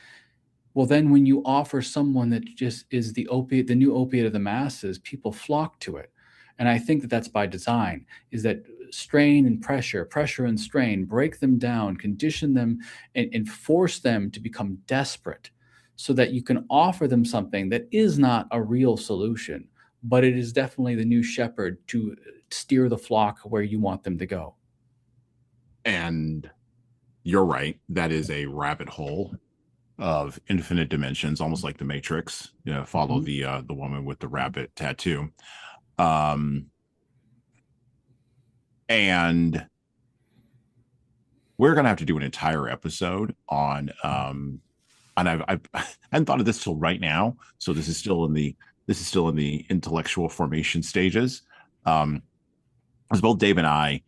[SPEAKER 2] Well, then when you offer someone that just is the opiate, the new opiate of the masses, people flock to it. And I think that that's by design, is that strain and pressure and strain, break them down, condition them, and force them to become desperate, so that you can offer them something that is not a real solution, but it is definitely the new shepherd to steer the flock where you want them to go.
[SPEAKER 1] and you're right. That is a rabbit hole of infinite dimensions, almost like the Matrix. Follow
[SPEAKER 2] Mhm.
[SPEAKER 1] the woman with the rabbit tattoo. Um, and we're gonna have to do an entire episode on and I hadn't thought of this till right now. So this is still in the intellectual formation stages. As both Dave and I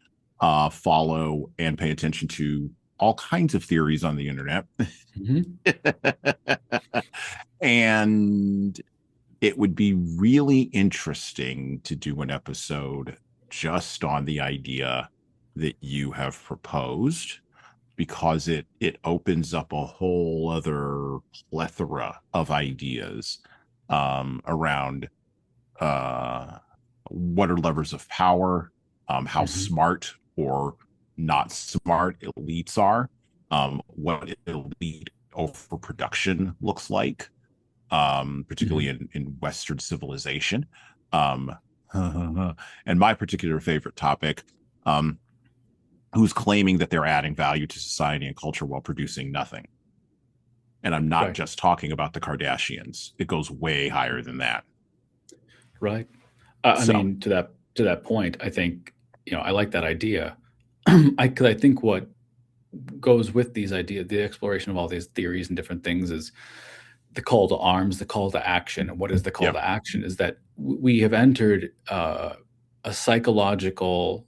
[SPEAKER 1] follow and pay attention to all kinds of theories on the internet.
[SPEAKER 2] Mhm.
[SPEAKER 1] And it would be really interesting to do an episode just on the idea that you have proposed, because it opens up a whole other plethora of ideas around what are levers of power, how
[SPEAKER 2] Mhm.
[SPEAKER 1] smart or not smart elites are, what elite overproduction looks like, particularly
[SPEAKER 2] Mhm.
[SPEAKER 1] in Western civilization. Um, and my particular favorite topic, um, who's claiming that they're adding value to society and culture while producing nothing. And I'm not
[SPEAKER 2] Right.
[SPEAKER 1] just talking about the Kardashians. It goes way higher than that.
[SPEAKER 2] Right. I
[SPEAKER 1] So,
[SPEAKER 2] mean, to that point, I think, I like that idea. Because I think what goes with these ideas, the exploration of all these theories and different things, is the call to arms, the call to action. And what is the call
[SPEAKER 1] yeah.
[SPEAKER 2] to action? Is that we have entered a psychological,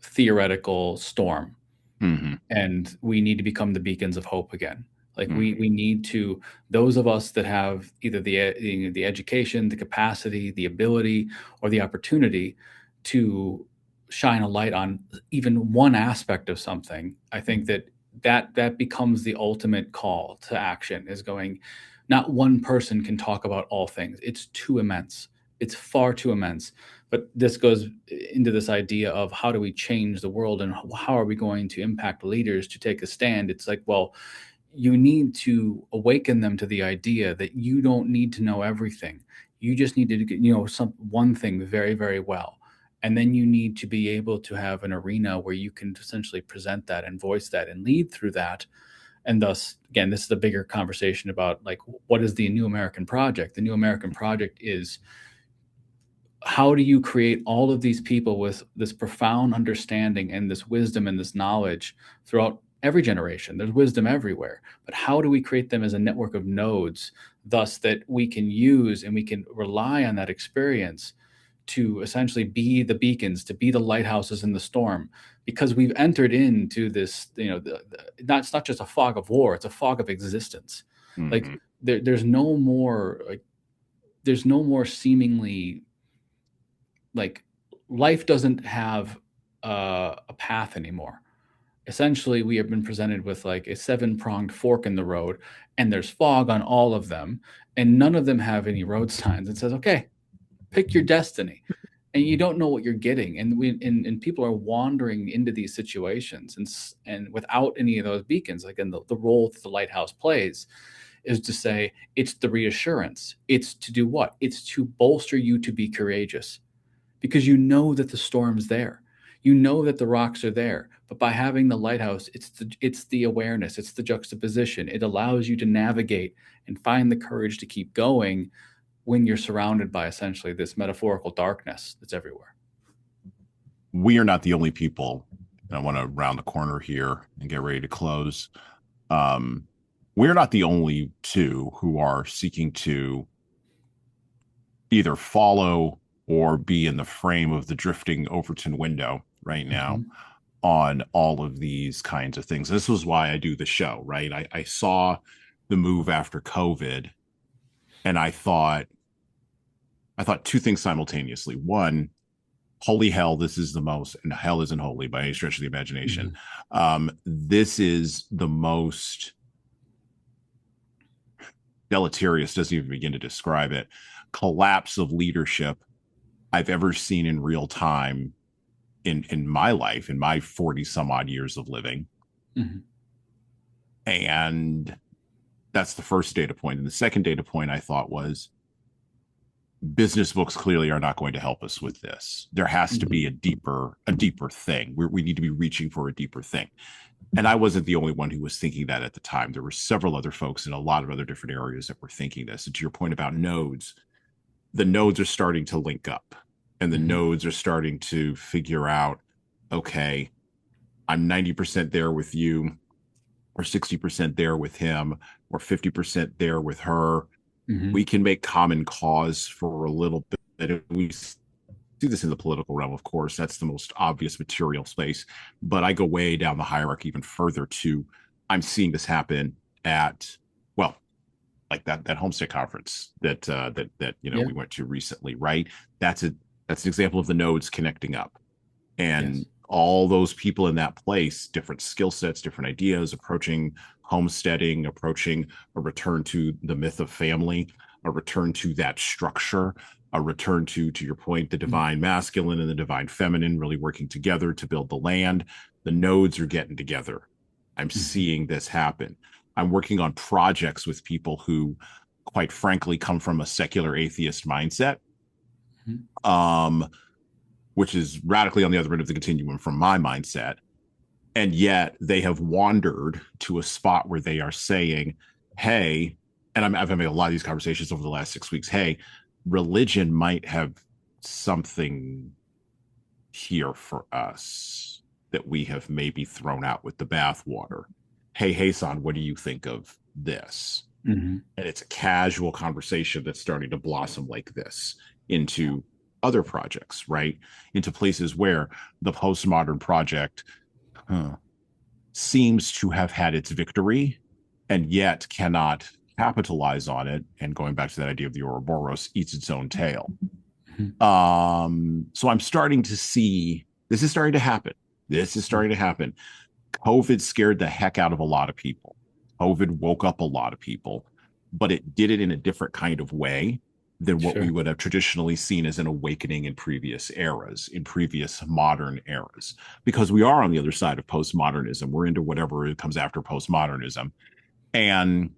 [SPEAKER 2] theoretical storm,
[SPEAKER 1] Mm-hmm.
[SPEAKER 2] and we need to become the beacons of hope again. Like
[SPEAKER 1] Mm.
[SPEAKER 2] we need to, those of us that have either the education, the capacity, the ability, or the opportunity to shine a light on even one aspect of something, I think that becomes the ultimate call to action, is going, not one person can talk about all things. It's too immense. It's far too immense. But this goes into this idea of how do we change the world and how are we going to impact leaders to take a stand? It's like, well, you need to awaken them to the idea that you don't need to know everything. You just need to know one thing very, very well. And then you need to be able to have an arena where you can essentially present that and voice that and lead through that. And thus, again, this is a bigger conversation about like, what is the New American Project? The New American Project is, how do you create all of these people with this profound understanding and this wisdom and this knowledge throughout every generation? There's wisdom everywhere, but how do we create them as a network of nodes, thus that we can use and we can rely on that experience to essentially be the beacons, to be the lighthouses in the storm? Because we've entered into this, it's not just a fog of war, it's a fog of existence. Like
[SPEAKER 1] Mm-hmm.
[SPEAKER 2] there's no more, like, there's no more seemingly, like, life doesn't have a path anymore. Essentially, we have been presented with like a seven-pronged fork in the road, and there's fog on all of them, and none of them have any road signs. It says, okay, pick your destiny. And you don't know what you're getting. And people are wandering into these situations, and without any of those beacons. Again, the role that the lighthouse plays is to say, it's the reassurance. It's to do what? It's to bolster you to be courageous, because you know that the storm's there. You know that the rocks are there. But by having the lighthouse, it's the awareness, it's the juxtaposition. It allows you to navigate and find the courage to keep going when you're surrounded by essentially this metaphorical darkness that's everywhere.
[SPEAKER 1] We are not the only people. I want to round the corner here and get ready to close. We're not the only two who are seeking to either follow or be in the frame of the drifting Overton window right now
[SPEAKER 2] Mm-hmm.
[SPEAKER 1] on all of these kinds of things. This was why I do the show, right? I saw the move after COVID, and I thought two things simultaneously. One, holy hell, this is the most, and hell isn't holy by any stretch of the imagination. This is the most deleterious, doesn't even begin to describe it, collapse of leadership I've ever seen in real time in my life, in my 40 some odd years of living.
[SPEAKER 2] Mm-hmm.
[SPEAKER 1] And that's the first data point. And the second data point I thought was, business books clearly are not going to help us with this. There has to be a deeper thing. We need to be reaching for a deeper thing. And I wasn't the only one who was thinking that at the time. There were several other folks in a lot of other different areas that were thinking this. And to your point about nodes, the nodes are starting to link up, and the nodes are starting to figure out, okay, I'm 90% there with you, or 60% there with him, or 50% there with her.
[SPEAKER 2] Mm-hmm.
[SPEAKER 1] We can make common cause for a little bit. We see this in the political realm, of course. That's the most obvious material space. But I go way down the hierarchy even further to, I'm seeing this happen at, well, like that homestead conference that
[SPEAKER 2] Yeah.
[SPEAKER 1] we went to recently, right? That's an example of the nodes connecting up. And
[SPEAKER 2] Yes.
[SPEAKER 1] all those people in that place, different skill sets, different ideas, approaching homesteading, approaching a return to the myth of family, a return to that structure, a return to your point, the divine masculine and the divine feminine really working together to build the land. The nodes are getting together. I'm seeing this happen. I'm working on projects with people who, quite frankly, come from a secular atheist mindset. Which is radically on the other end of the continuum from my mindset. And yet they have wandered to a spot where they are saying, hey, and I've had a lot of these conversations over the last 6 weeks. Hey, religion might have something here for us that we have maybe thrown out with the bathwater. Hey, Jesan, what do you think of this? And it's a casual conversation that's starting to blossom like this into other projects, right? Into places where the postmodern project seems to have had its victory, and yet cannot capitalize on it. And going back to that idea of the Ouroboros eats its own tail.
[SPEAKER 2] Mhm.
[SPEAKER 1] So I'm starting to see this is starting to happen. This is starting to happen. COVID scared the heck out of a lot of people. COVID woke up a lot of people, but it did it in a different kind of way than what we
[SPEAKER 2] Sure.
[SPEAKER 1] would have traditionally seen as an awakening in previous eras, in previous modern eras, because we are on the other side of postmodernism. We're into whatever comes after postmodernism. And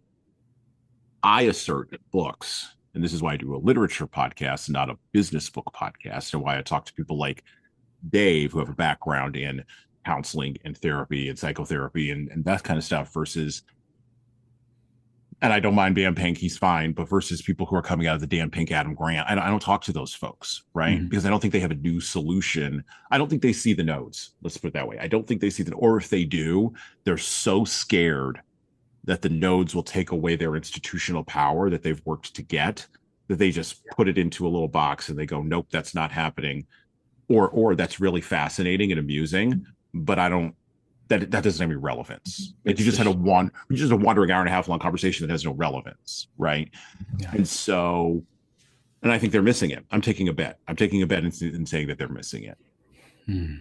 [SPEAKER 1] I assert that books, and this is why I do a literature podcast, not a business book podcast, and why I talk to people like Dave, who have a background in counseling and therapy and psychotherapy and that kind of stuff versus, and I don't mind Dan Pink, he's fine, but versus people who are coming out of the Dan Pink, Adam Grant. I don't talk to those folks, right?
[SPEAKER 2] Mhm.
[SPEAKER 1] Because I don't think they have a new solution. I don't think they see the nodes. Let's put it that way. I don't think they see or if they do, they're so scared that the nodes will take away their institutional power that they've worked to get that they just put it into a little box and they go, nope, that's not happening. Or that's really fascinating and amusing, but I don't that doesn't have any relevance. Like you
[SPEAKER 2] It's
[SPEAKER 1] just
[SPEAKER 2] the
[SPEAKER 1] had a wandering hour and a half long conversation that has no relevance, right?
[SPEAKER 2] yeah.
[SPEAKER 1] And so, and I think they're missing it. I'm taking a bet. I'm taking a bet in saying that they're missing it.
[SPEAKER 2] Hmm.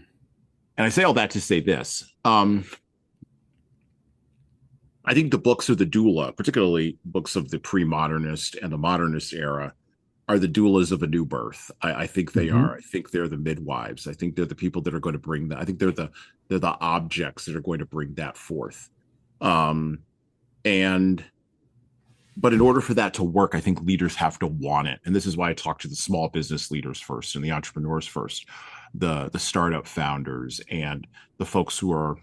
[SPEAKER 1] And I say all that to say this. I think the books of the doula, particularly books of the pre-modernist and the modernist era, are the doulas of a new birth. I think they
[SPEAKER 2] Mhm.
[SPEAKER 1] are. I think they're the midwives. I think they're the people that are going to bring that. I think they're the objects that are going to bring that forth. Um, and but in order for that to work, I think leaders have to want it. And this is why I talk to the small business leaders first and the entrepreneurs first, the startup founders and the folks who are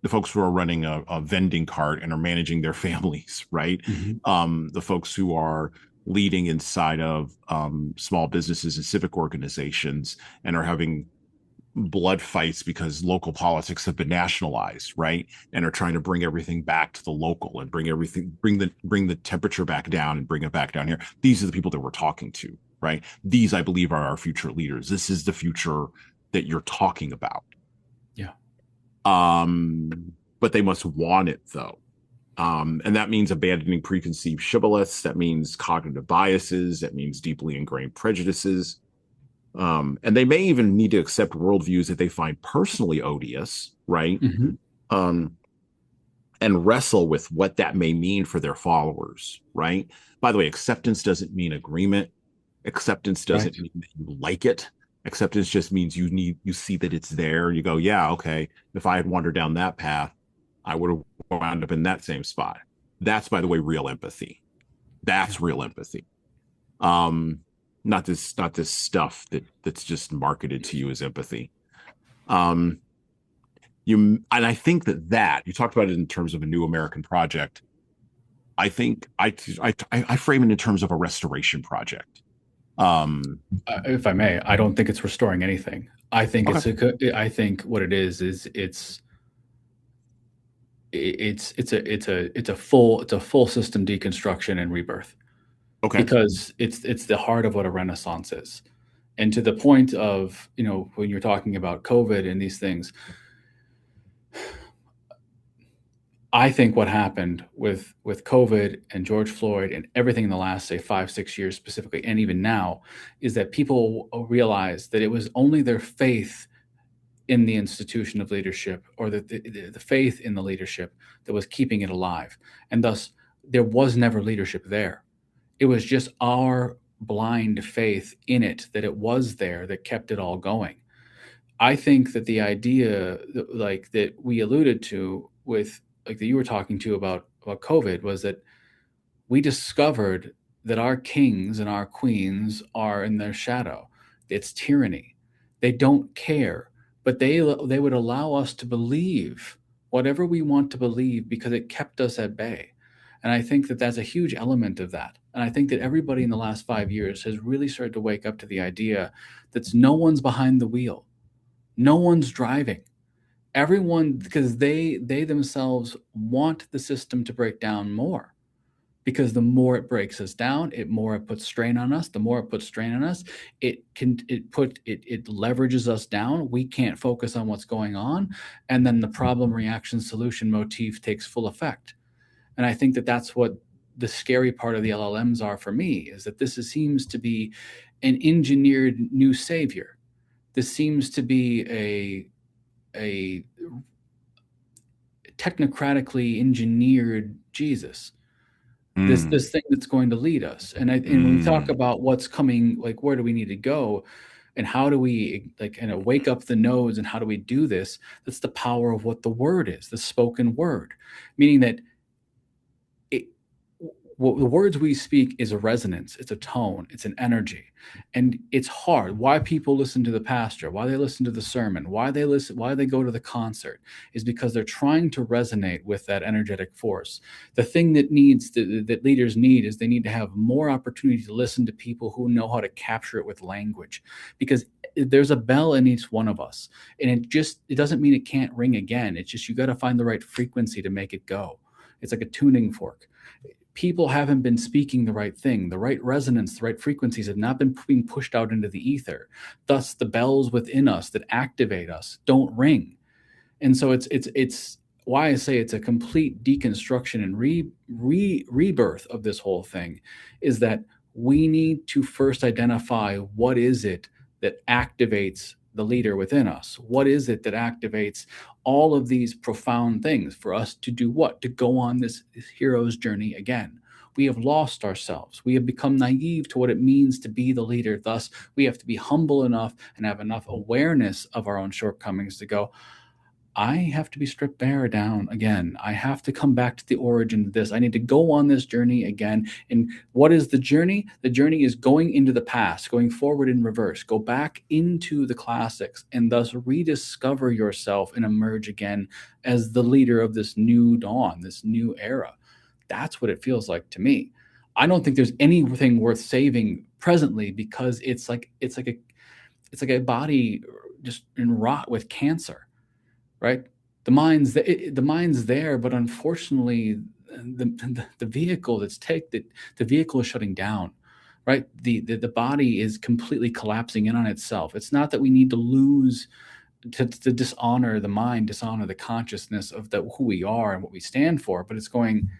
[SPEAKER 1] running a vending cart and are managing their families, right?
[SPEAKER 2] Mhm.
[SPEAKER 1] The folks who are leading inside of small businesses and civic organizations and are having blood fights because local politics have been nationalized, right? And are trying to bring everything back to the local and bring the temperature back down and bring it back down here. These are the people that we're talking to, right? These, I believe, are our future leaders. This is the future that you're talking about.
[SPEAKER 2] Yeah.
[SPEAKER 1] But they must want it though. And that means abandoning preconceived shibboleths. That means cognitive biases. That means deeply ingrained prejudices. And they may even need to accept worldviews that they find personally odious, right?
[SPEAKER 2] Mhm.
[SPEAKER 1] Um, and wrestle with what that may mean for their followers, right? By the way, acceptance doesn't mean agreement. Acceptance
[SPEAKER 2] Right.
[SPEAKER 1] doesn't mean that you like it. Acceptance just means you see that it's there. You go, yeah, okay. If I had wandered down that path, I would have wound up in that same spot. That's, by the way, real empathy.
[SPEAKER 2] Yeah.
[SPEAKER 1] That's real empathy. Um, not this stuff that's just marketed to you as empathy. Um, and I think that you talked about it in terms of a new American project. I think I frame it in terms of a restoration project. Um,
[SPEAKER 2] If I may, I don't think it's restoring anything. I think
[SPEAKER 1] okay,
[SPEAKER 2] I think what it is it's a full system deconstruction and rebirth
[SPEAKER 1] okay,
[SPEAKER 2] because it's the heart of what a renaissance is. And to the point of, when you're talking about COVID and these things, I think what happened with COVID and George Floyd and everything in the last, say, 5, 6 years specifically, and even now, is that people realized that it was only their faith in the institution of leadership or the faith in the leadership that was keeping it alive. And thus, there was never leadership there. It was just our blind faith in it that it was there that kept it all going. I think that the idea like that we alluded to with like that you were talking to about COVID was that we discovered that our kings and our queens are in their shadow. It's tyranny. They don't care, but they would allow us to believe whatever we want to believe because it kept us at bay. And I think that that's a huge element of that. And I think that everybody in the last 5 years has really started to wake up to the idea that no one's behind the wheel, no one's driving. Everyone, because they themselves want the system to break down more, because the more it breaks us down, it puts strain on us. The more it puts strain on us, it leverages us down. We can't focus on what's going on, and then the problem reaction solution motif takes full effect. And I think that that's what the scary part of the LLMs are for me, is that seems to be an engineered new savior. This seems to be a technocratically engineered Jesus. This thing that's going to lead us. And when we talk about what's coming, like where do we need to go, and how do we wake up the nodes, and how do we do this? That's the power of what the word is, the spoken word, meaning that the words we speak is a resonance, it's a tone, it's an energy, and it's hard. Why people listen to the pastor, why they listen to the sermon, why they go to the concert, is because they're trying to resonate with that energetic force. The thing that leaders need is they need to have more opportunity to listen to people who know how to capture it with language, because there's a bell in each one of us, and it doesn't mean it can't ring again. It's just you got to find the right frequency to make it go. It's like a tuning fork. People haven't been speaking the right thing, the right resonance, the right frequencies have not been being pushed out into the ether. Thus, the bells within us that activate us don't ring. And so it's why I say it's a complete deconstruction and rebirth of this whole thing, is that we need to first identify what is it that activates the leader within us. What is it that activates all of these profound things for us to do what? To go on this hero's journey again. We have lost ourselves. We have become naive to what it means to be the leader. Thus, we have to be humble enough and have enough awareness of our own shortcomings to go, I have to be stripped bare down again. I have to come back to the origin of this. I need to go on this journey again. And what is the journey? The journey is going into the past, going forward in reverse, go back into the classics, and thus rediscover yourself and emerge again as the leader of this new dawn, this new era. That's what it feels like to me. I don't think there's anything worth saving presently, because it's like a body just in rot with cancer. Right, the mind's there, but unfortunately, the vehicle the vehicle is shutting down. Right, the body is completely collapsing in on itself. It's not that we need to lose to dishonor the mind, dishonor the consciousness of who we are and what we stand for, but it's going.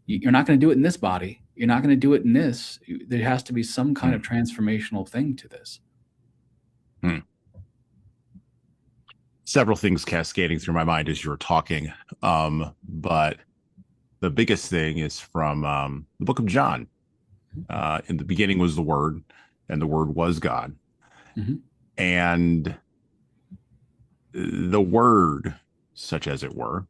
[SPEAKER 2] You're not going to do it in this body. You're not going to do it in this. There has to be some kind of transformational thing to this.
[SPEAKER 1] Several things cascading through my mind as you were talking. But the biggest thing is from the book of John. In the beginning was the Word, and the Word was God.
[SPEAKER 2] Mm-hmm.
[SPEAKER 1] And the Word, such as it were,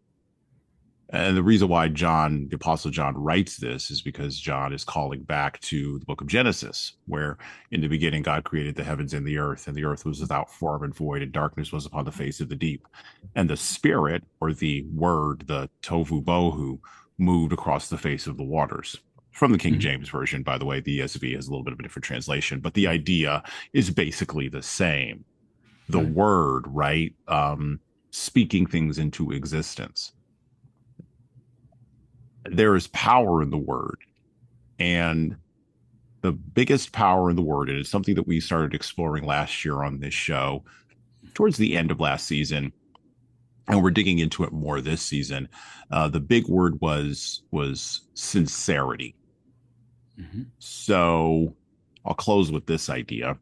[SPEAKER 1] and the reason why John, the Apostle John, writes this is because John is calling back to the book of Genesis, where in the beginning God created the heavens and the earth was without form and void, and darkness was upon the face of the deep. And the Spirit, or the Word, the tohu bohu, moved across the face of the waters. From the King James Version, by the way. The ESV has a little bit of a different translation, but the idea is basically the same. The Word, right? Speaking things into existence. There is power in the word, and the biggest power in the word, and it's something that we started exploring last year on this show towards the end of last season, and we're digging into it more this season. The big word was sincerity. So I'll close with this idea.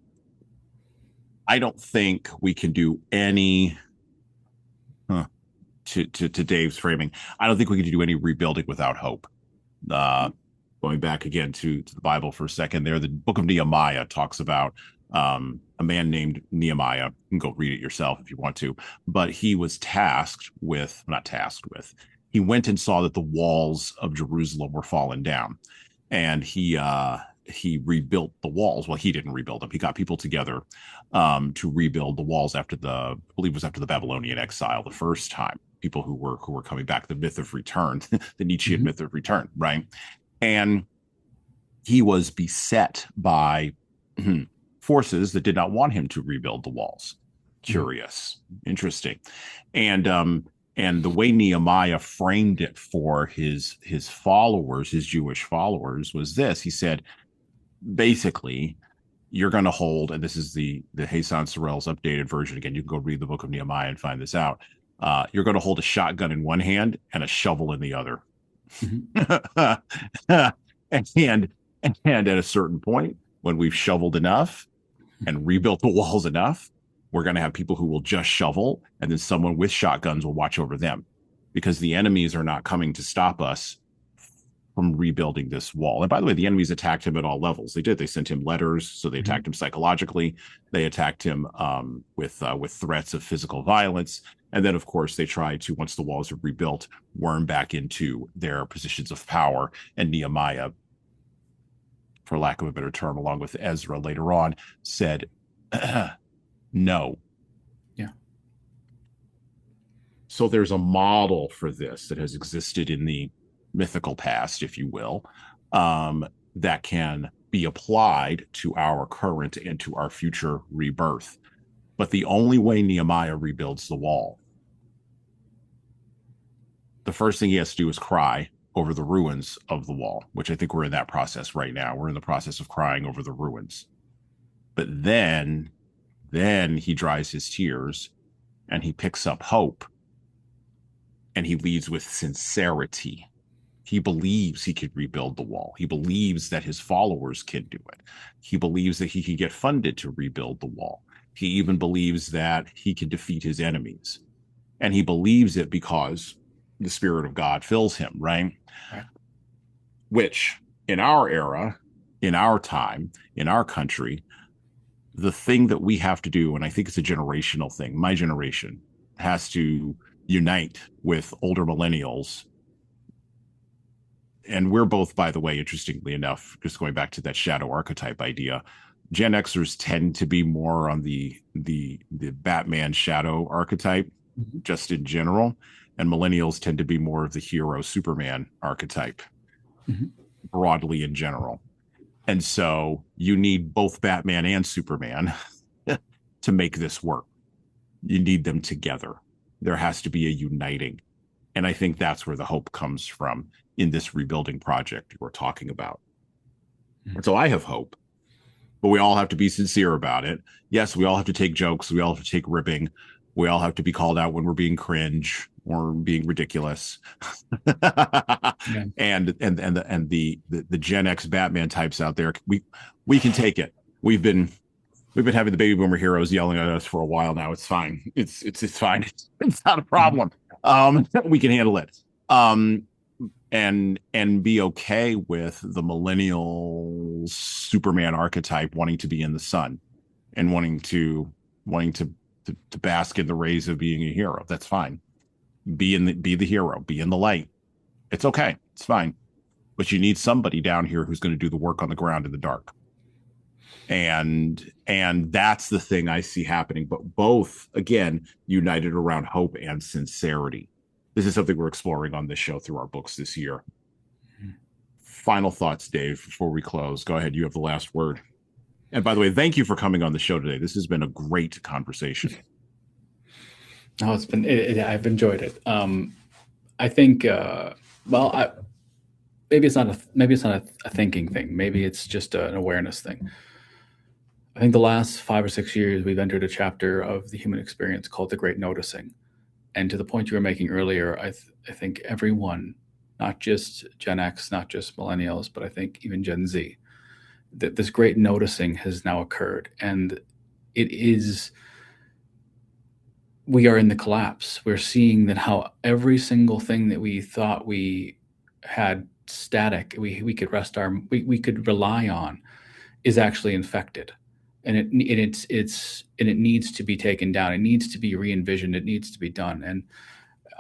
[SPEAKER 1] I don't think we can do any to Dave's framing, I don't think we can do any rebuilding without hope. Going back again to the Bible for a second there, the book of Nehemiah talks about a man named Nehemiah. You can go read it yourself if you want to, but he was he went and saw that the walls of Jerusalem were fallen down, and he rebuilt the walls. Well, he didn't rebuild them. He got people together to rebuild the walls after I believe it was after the Babylonian exile the first time. People who were coming back, the myth of return, the Nietzschean myth of return, right? And he was beset by forces that did not want him to rebuild the walls. Curious, interesting, and the way Nehemiah framed it for his followers, his Jewish followers, was this. He said, basically, you're going to hold, and this is the Jesan Sorrells updated version. Again, you can go read the book of Nehemiah and find this out. You're going to hold a shotgun in one hand and a shovel in the other.
[SPEAKER 2] Mhm.
[SPEAKER 1] and and at a certain point, when we've shoveled enough and rebuilt the walls enough, we're going to have people who will just shovel, and then someone with shotguns will watch over them, because the enemies are not coming to stop us from rebuilding this wall. And by the way, the enemies attacked him at all levels. They did. They sent him letters, so they attacked him psychologically. They attacked him with threats of physical violence. And then, of course, they tried to, once the walls were rebuilt, worm back into their positions of power. And Nehemiah, for lack of a better term, along with Ezra later on, said, no.
[SPEAKER 2] Yeah.
[SPEAKER 1] So there's a model for this that has existed in the mythical past, if you will, that can be applied to our current and to our future rebirth. But the only way Nehemiah rebuilds the wall, the first thing he has to do is cry over the ruins of the wall, which I think we're in that process right now. We're in the process of crying over the ruins. But then he dries his tears and he picks up hope, and he leads with sincerity. He believes he could rebuild the wall. He believes that his followers can do it. He believes that he can get funded to rebuild the wall. He even believes that he can defeat his enemies. And he believes it because the Spirit of God fills him, right?
[SPEAKER 2] Right.
[SPEAKER 1] Which, in our era, in our time, in our country, the thing that we have to do, and I think it's a generational thing, my generation has to unite with older millennials. And we're both, by the way, interestingly enough, just going back to that shadow archetype idea, Gen Xers tend to be more on the Batman shadow archetype,
[SPEAKER 2] Mm-hmm.
[SPEAKER 1] just in general, and millennials tend to be more of the hero Superman archetype,
[SPEAKER 2] Mm-hmm.
[SPEAKER 1] broadly in general. And so you need both Batman and Superman to make this work. You need them together. There has to be a uniting. And I think that's where the hope comes from in this rebuilding project we're talking about.
[SPEAKER 2] Mm-hmm.
[SPEAKER 1] So I have hope, but we all have to be sincere about it. Yes, we all have to take jokes. We all have to take ribbing. We all have to be called out when we're being cringe or being ridiculous.
[SPEAKER 2] Yeah.
[SPEAKER 1] And the Gen X Batman types out there, we can take it. We've been having the baby boomer heroes yelling at us for a while now. It's fine. It's fine. It's not a problem. We can handle it. And be okay with the millennial Superman archetype wanting to be in the sun and wanting to bask in the rays of being a hero. That's fine. Be the hero. Be in the light. It's okay. It's fine. But you need somebody down here who's going to do the work on the ground in the dark. And that's the thing I see happening. But both, again, united around hope and sincerity. This is something we're exploring on this show through our books this year. Final thoughts, Dave, before we close. Go ahead. You have the last word. And by the way, thank you for coming on the show today. This has been a great conversation.
[SPEAKER 2] No, it's been. I've enjoyed it. I think. Maybe it's not a thinking thing. Maybe it's just an awareness thing. I think the last 5 or 6 years we've entered a chapter of the human experience called the Great Noticing. And to the point you were making earlier, I think everyone, not just Gen X, not just millennials, but I think even Gen Z, that this great noticing has now occurred. And we are in the collapse. We're seeing that how every single thing that we thought we had static, we could rely on, is actually infected. And it needs to be taken down. It needs to be re-envisioned. It needs to be done. And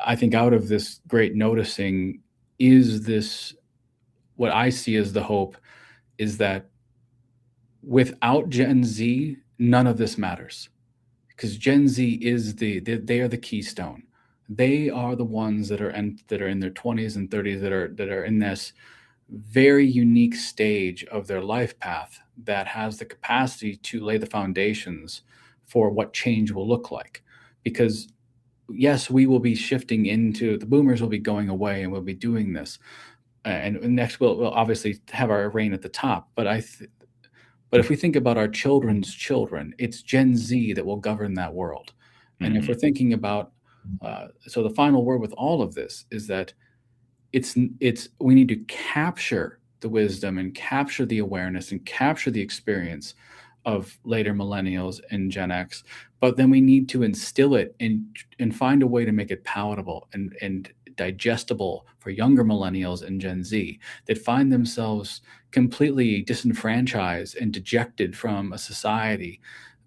[SPEAKER 2] I think out of this great noticing is this, what I see as the hope is that without Gen Z, none of this matters, because Gen Z is they are the keystone. They are the ones that are in their 20s and 30s that are in this very unique stage of their life path that has the capacity to lay the foundations for what change will look like. Because yes, we will be shifting into, the boomers will be going away and we'll be doing this. And next we'll obviously have our reign at the top. But if we think about our children's children, it's Gen Z that will govern that world. And if we're thinking about, so the final word with all of this is that we need to capture the wisdom and capture the awareness and capture the experience of later millennials and Gen X, but then we need to instill it and find a way to make it palatable and digestible for younger millennials and Gen Z that find themselves completely disenfranchised and dejected from a society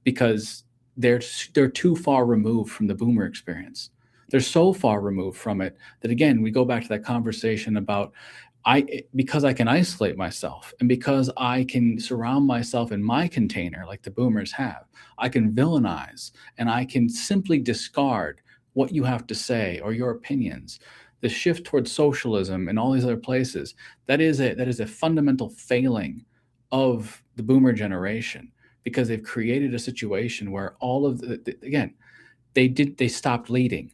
[SPEAKER 2] because they're too far removed from the boomer experience. They're so far removed from it that, again, we go back to that conversation about because I can isolate myself and because I can surround myself in my container like the boomers have, I can villainize and I can simply discard what you have to say or your opinions. The shift towards socialism and all these other places, that is a fundamental failing of the boomer generation, because they've created a situation where all of again, they stopped leading.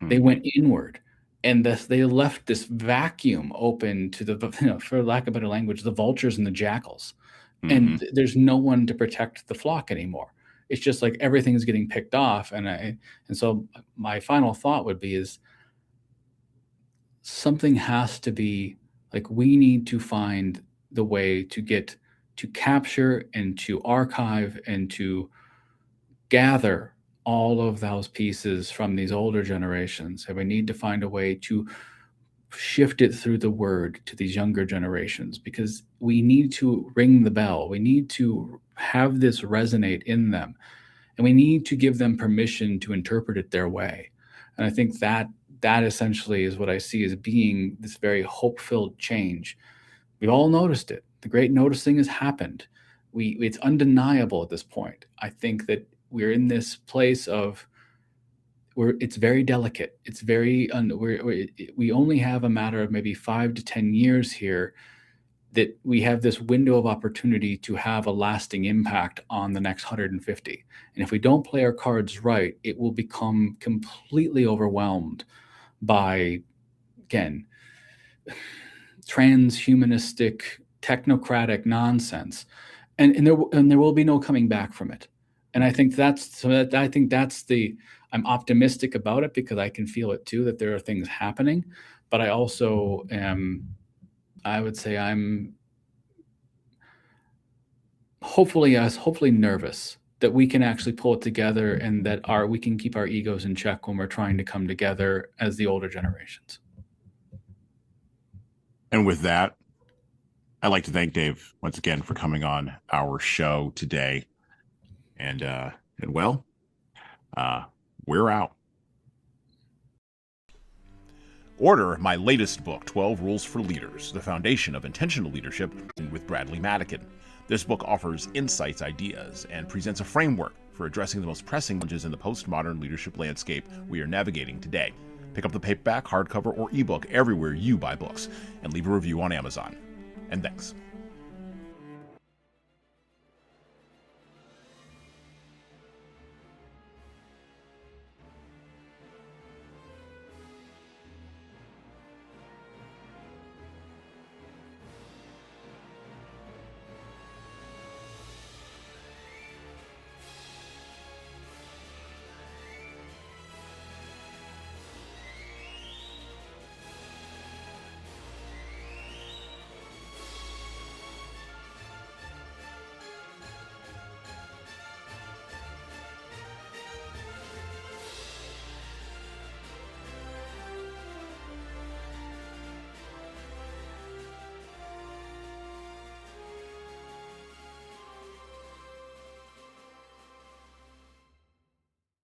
[SPEAKER 2] They went inward, and they left this vacuum open to the, for lack of better language, the vultures and the jackals. And there's no one to protect the flock anymore. It's just like everything is getting picked off. And so my final thought would be is something has to be like, we need to find the way to capture and to archive and to gather all of those pieces from these older generations, and we need to find a way to shift it through the word to these younger generations, because we need to ring the bell. We need to have this resonate in them, and we need to give them permission to interpret it their way. And I think that essentially is what I see as being this very hope-filled change. We've all noticed it. The great noticing has happened. It's undeniable at this point. I think that we're in this place of where it's very delicate. It's very we only have a matter of maybe 5 to 10 years here that we have this window of opportunity to have a lasting impact on the next 150. And if we don't play our cards right, it will become completely overwhelmed by, again, transhumanistic, technocratic nonsense, and there will be no coming back from it. And I think I'm optimistic about it because I can feel it too, that there are things happening. But I also I would say I'm hopefully nervous that we can actually pull it together, and that we can keep our egos in check when we're trying to come together as the older generations.
[SPEAKER 1] And with that, I'd like to thank Dave once again for coming on our show today. And we're out. Order my latest book, 12 Rules for Leaders, The Foundation of Intentional Leadership, with Bradley Madigan. This book offers insights, ideas, and presents a framework for addressing the most pressing challenges in the postmodern leadership landscape we are navigating today. Pick up the paperback, hardcover, or ebook everywhere you buy books, and leave a review on Amazon. And thanks.